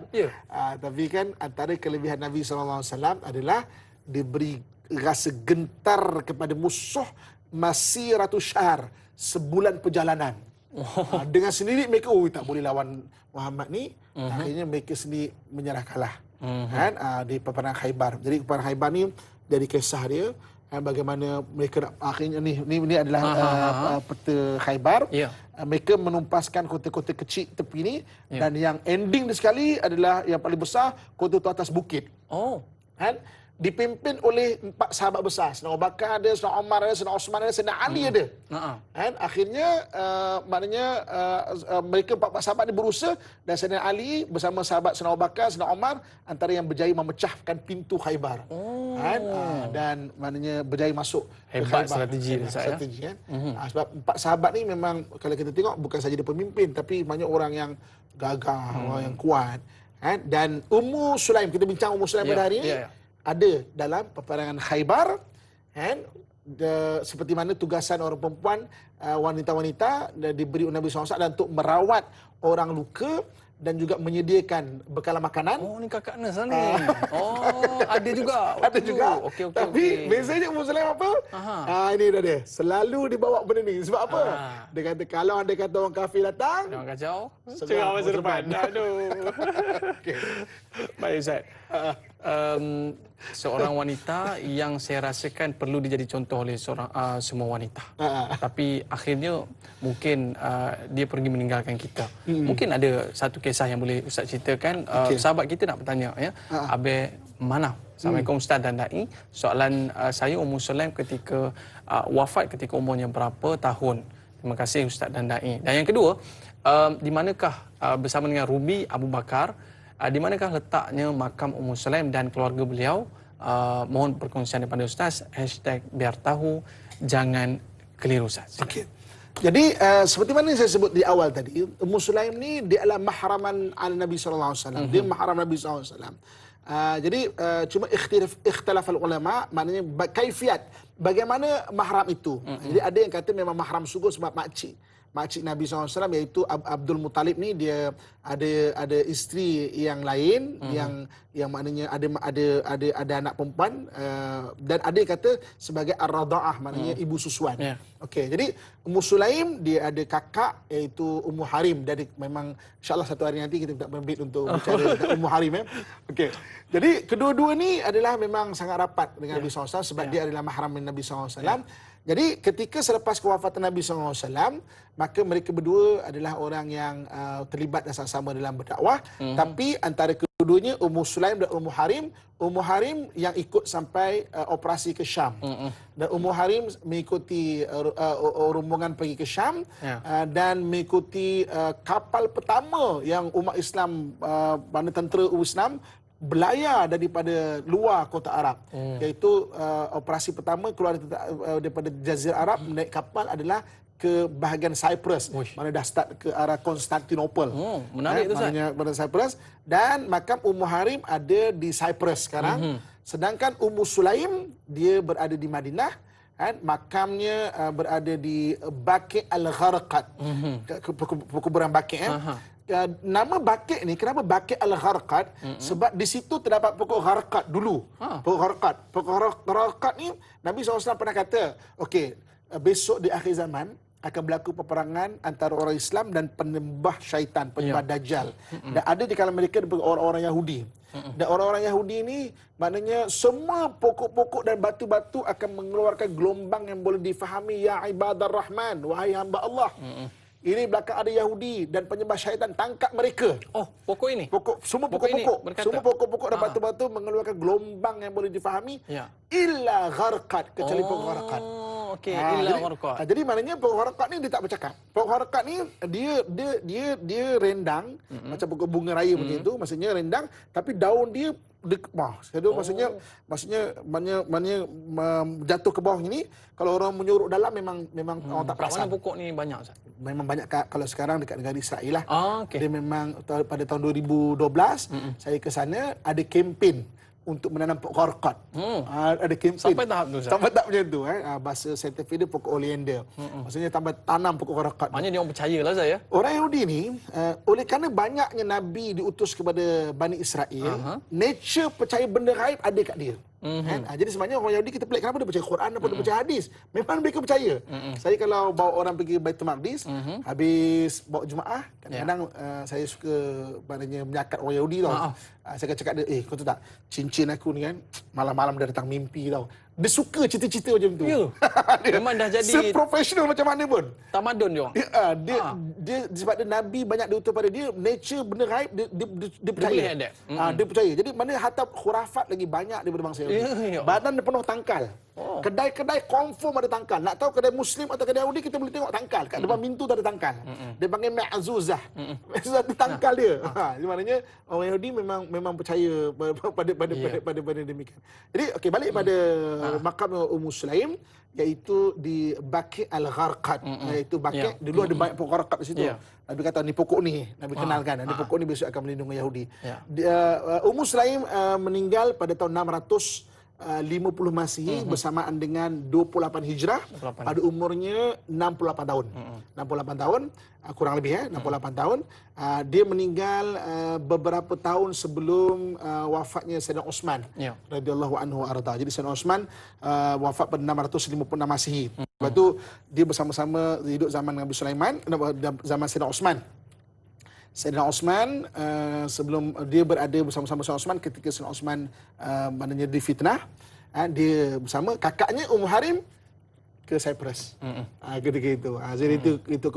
Tapi kan antara kelebihan Nabi SAW adalah diberi rasa gentar kepada musuh masih ratus syahr, sebulan perjalanan. Dengan sendiri mereka tak boleh lawan Muhammad ni. Akhirnya mereka sendiri menyerah kalah di peperangan Khaybar. Jadi peperangan Khaybar ni dari kisah dia bagaimana mereka akhirnya ni adalah peta Khaybar. Mereka menumpaskan kota-kota kecil tepi ni, dan yang ending dia sekali adalah yang paling besar, kota tu atas bukit. Dipimpin oleh 4 sahabat besar. Sayyidina Abu Bakar ada, Sayyidina Umar ada, Sayyidina Osman ada, Sayyidina Ali ada. Akhirnya maknanya mereka 4 sahabat ni berusaha, dan Sayyidina Ali bersama sahabat Sayyidina Abu Bakar, Sayyidina Umar antara yang berjaya memecahkan pintu Khaybar. Dan maknanya berjaya masuk Hebat ke Khaybar. strategi Kan? Sebab 4 sahabat ni memang kalau kita tengok bukan saja dia pemimpin, tapi banyak orang yang gagah, orang yang kuat. Dan Ummu Sulaim, kita bincang Ummu Sulaim pada hari ni, ada dalam peperangan Khaybar, seperti mana tugasan orang perempuan, wanita-wanita diberi Nabi SAW untuk merawat orang luka dan juga menyediakan bekalan makanan. Ni kakak Nas ni. Ada juga. Ada juga. Okey. Tapi bezanya Muslim apa? Ini dah dia. Selalu dibawa benda ni. Sebab apa? Dia kata kalau anda kata orang kafir datang, jangan kacau. Cengah masa depan. Aduh. Okay. Baik Ustaz. Seorang wanita yang saya rasakan perlu dijadi contoh oleh semua wanita. Tapi akhirnya mungkin dia pergi meninggalkan kita. Mungkin ada satu kisah yang boleh Ustaz ceritakan. Sahabat kita nak bertanya ya. Abe mana? Assalamualaikum Ustaz dan Dai. Soalan saya, Ummu Sulaim ketika wafat ketika umurnya berapa tahun? Terima kasih Ustaz dan Dai. Dan yang kedua, di manakah bersama dengan Rubi Abu Bakar, di manakah letaknya makam Ummu Sulaim dan keluarga beliau? Mohon perkongsian daripada Ustaz. #biar tahu, jangan keliru Ustaz. Okey. Jadi seperti mana saya sebut di awal tadi, Ummu Sulaim ni dia adalah mahraman al-Nabi SAW. Dia mahram Nabi SAW. Jadi cuma ikhtilaf ulama, maknanya kaifiat bagaimana mahram itu. Jadi ada yang kata memang mahram sungguh sebab makcik Nabi SAW, iaitu Abdul Muttalib ni dia ada isteri yang lain, yang maknanya ada anak perempuan, dan ada yang kata sebagai ar-radha'ah, maknanya ibu susuan. Okey, jadi Ummu Sulaim dia ada kakak iaitu Ummu Harim. Jadi memang insya-Allah satu hari nanti kita minta permit untuk bicara tentang Ummu Harim. Okey. Jadi kedua-dua ni adalah memang sangat rapat dengan Nabi SAW sebab dia adalah mahram Nabi SAW. Jadi ketika selepas kewafatan Nabi SAW, maka mereka berdua adalah orang yang terlibat dan sama-sama dalam berdakwah. Tapi antara keduanya, Ummu Sulaim dan Ummu Harim yang ikut sampai operasi ke Syam. Dan Ummu Harim mengikuti rombongan pergi ke Syam, dan mengikuti kapal pertama yang umat Islam, mana tentera Islam berlayar daripada luar kota Arab, iaitu operasi pertama keluar daripada Jazirah Arab naik kapal adalah ke bahagian Cyprus, mana dah start ke arah Konstantinopel. Menarik tu Ustaz. Pada Cyprus, dan makam Ummu Harim ada di Cyprus sekarang. Sedangkan Ummu Sulaim dia berada di Madinah, makamnya berada di Baqi' al-Gharqad, perkuburan Baqi'. nama bakit ni, kenapa bakit Al-Gharqad? Sebab di situ terdapat pokok gharqad dulu. Pokok gharqad. Pokok gharqad ni Nabi SAW pernah kata, okey, besok di akhir zaman akan berlaku peperangan antara orang Islam dan penyembah syaitan, penyembah Dajjal. Dan ada di kalangan mereka orang-orang Yahudi. Dan orang-orang Yahudi ni maknanya semua pokok-pokok dan batu-batu akan mengeluarkan gelombang yang boleh difahami, ya ibadar rahman, wahai hamba Allah. Ini belakang ada Yahudi dan penyembah syaitan, tangkap mereka. Oh, pokok ini? Semua Pokok ini pokok-pokok. berkata? Semua pokok-pokok dan batu-batu mengeluarkan gelombang yang boleh difahami. Ya. Illa gharqad, kecuali pokok gharqad. Okey, illa jadi, gharqad. jadi maknanya pokok gharqad ni dia tak bercakap. Pokok gharqad ni dia rendang macam pokok bunga raya macam itu, maksudnya rendang tapi daun dia maksudnya jatuh ke bawah ini, kalau orang menyuruk dalam memang orang tak Kat perasan. mana pokok ni banyak, Ustaz? Memang banyak kalau sekarang dekat negara Israel lah. Okey. Dia memang pada tahun 2012 saya ke sana, ada kempen untuk menanam pokok gharqad. Ada kempen. Sampai tahap tu, Ustaz? Sampai tahap macam tu. Bahasa saintifik dia pokok oleander. Maksudnya tanam pokok gharqad. Maknanya dia orang percayalah saya. Orang Yahudi ni, oleh kerana banyaknya Nabi diutus kepada Bani Israel, nature percaya benda gaib ada kat dia. Jadi sebenarnya orang Yahudi kita pelik, kenapa dia percaya Quran, kenapa dia percaya hadis. Memang mereka percaya. Saya kalau bawa orang pergi Baitul Maqdis, habis bawa jemaah, kadang-kadang saya suka maknanya menyakat orang Yahudi tau. Saya akan cakap dia, kau tahu tak, cincin aku ni kan, malam-malam dia datang mimpi tau. Dia suka cerita-cerita macam tu. Ya. Memang dah jadi seprofesional macam mana pun. tamadun dia orang. Dia sebab dia Nabi banyak diutus pada dia, nature benda gaib dia percaya. boleh adapt. Dia percaya. Jadi mana hatta khurafat lagi banyak daripada bangsa Yahudi. Ya. Badan dia penuh tangkal. Kedai-kedai confirm ada tangkal. Nak tahu kedai Muslim atau kedai Yahudi, kita boleh tengok tangkal. Kat depan pintu tu ada tangkal. Dia panggil ma'zuzah. Ma'zuzah tu tangkal dia. Jadi maknanya orang Yahudi memang percaya pada demikian. Jadi okey, balik pada makam Ummu Sulaim, iaitu di Baqi' Al-Gharqad. Iaitu Baqi', dulu ada banyak pokok gharqad di situ. Nabi kata ni pokok ni, Nabi kenalkan. Ni pokok ni besok akan melindungi Yahudi. Ummu Sulaim meninggal pada tahun 650 Masihi bersamaan dengan 28 Hijrah. Pada umurnya 68 tahun. 68 tahun, kurang lebih 68 tahun. Dia meninggal beberapa tahun sebelum wafatnya Sayyidina Osman radhiyallahu anhu arda. Jadi Sayyidina Osman wafat pada 656 Masihi. Lepas tu dia bersama-sama hidup zaman Nabi Sulaiman, zaman Sayyidina Osman. Sayyidina Osman, sebelum dia berada bersama-sama Sayyidina Osman ketika Sayyidina Osman maknanya difitnah, dia bersama kakaknya Harim ke Cyprus. Ketika itu. Jadi itu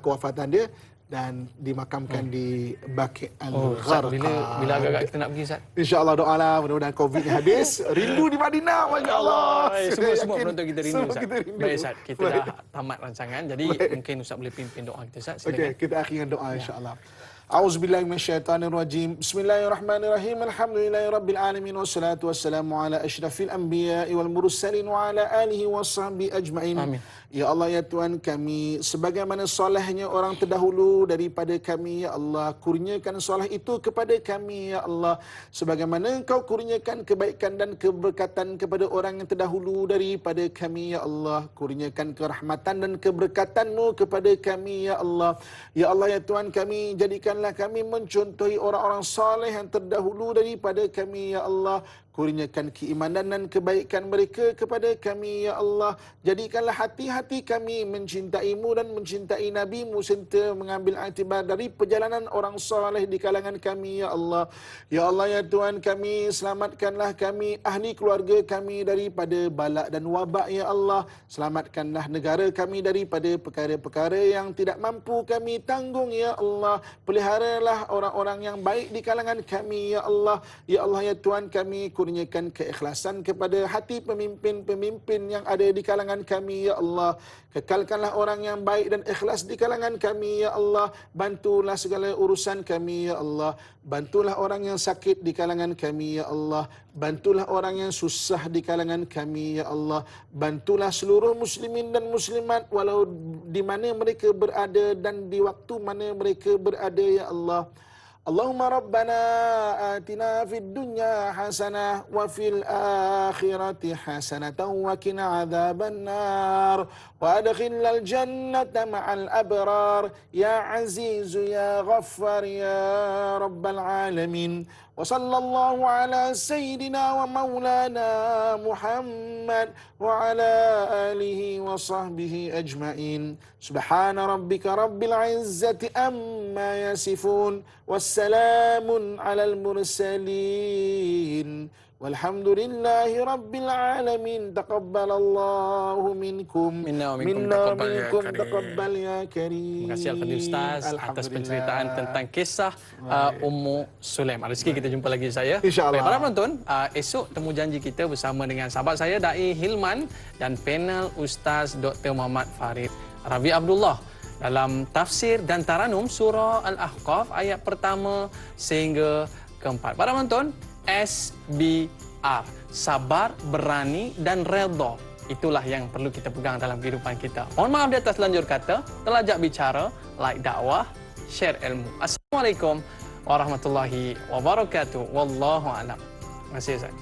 kewafatan dia dan dimakamkan di Baqi' Al-Gharqad. Bila agak-agak kita nak pergi, Ustaz? InsyaAllah, doalah mudah-mudahan COVID ni habis. Rindu di Madinah, masya-Allah. Semua penonton kita rindu, Ustaz. Kita rindu. Baik, Ustaz. Kita dah tamat rancangan. Jadi mungkin Ustaz boleh pimpin doa kita, Ustaz. Silakan. Okey, kita akhiri dengan doa insya-Allah. A'udzubillahi minasyaitonirrajim. Bismillahirrahmanirrahim. Alhamdulillahirabbil alamin wassalatu wassalamu ala asyrafil anbiya'i wal mursalin wa ala alihi washabbihi ajmain. Amin. Ya Allah, ya Tuhan kami, sebagaimana solehnya orang terdahulu daripada kami, ya Allah, kurniakan soleh itu kepada kami, ya Allah. Sebagaimana Engkau kurniakan kebaikan dan keberkatan kepada orang yang terdahulu daripada kami, ya Allah, kurniakan kerahmatan dan keberkatan-Mu kepada kami, ya Allah. Ya Allah, ya Tuhan kami, jadikanlah kami mencontohi orang-orang soleh yang terdahulu daripada kami, ya Allah. Kurniakan keimanan dan kebaikan mereka kepada kami, ya Allah. Jadikanlah hati-hati kami mencintai-Mu dan mencintai Nabi-Mu serta mengambil iktibar dari perjalanan orang soleh di kalangan kami, ya Allah. Ya Allah, ya Tuhan kami, selamatkanlah kami, ahli keluarga kami daripada balak dan wabak, ya Allah. Selamatkanlah negara kami daripada perkara-perkara yang tidak mampu kami tanggung, ya Allah. Peliharalah orang-orang yang baik di kalangan kami, ya Allah. Ya Allah, ya Tuhan kami, kurniakan keikhlasan kepada hati pemimpin-pemimpin yang ada di kalangan kami, ya Allah. Kekalkanlah orang yang baik dan ikhlas di kalangan kami, ya Allah. Bantulah segala urusan kami, ya Allah. Bantulah orang yang sakit di kalangan kami, ya Allah. Bantulah orang yang susah di kalangan kami, ya Allah. Bantulah seluruh muslimin dan muslimat walau di mana mereka berada dan di waktu mana mereka berada, ya Allah. Allahumma rabbana atina fid dunya hasanah wa fil akhirati hasanatan wa qina adzabannar wa adkhilnal jannata ma'al abrar ya azizu ya ghaffar ya rabbal alamin. Wa sallallahu ala sayyidina wa maulana Muhammad wa ala alihi wa sahbihi ajma'in. Subhana rabbika rabbil izzati amma yasifun. Wassalamun alal mursalin. Walhamdulillahi rabbil alamin. Taqabbalallahu minkum. Minna wa minkum taqabbal ya karim. Terima kasih Al-Fadhil Ustaz atas penceritaan tentang kisah Ummu Sulaim. Rezeki kita jumpa lagi saya. InsyaAllah. Baik, para penonton, esok temu janji kita bersama dengan sahabat saya Dai Hilman dan panel Ustaz Dr. Muhammad Farid Rabi Abdullah dalam tafsir dan taranum surah Al-Ahqaf ayat pertama sehingga keempat. Para penonton, SBR, sabar, berani dan redha. Itulah yang perlu kita pegang dalam kehidupan kita. Mohon maaf di atas lanjur kata, telajak bicara, like dakwah, share ilmu. Assalamualaikum warahmatullahi wabarakatuh. Wallahu a'lam. Terima kasih Ustaz.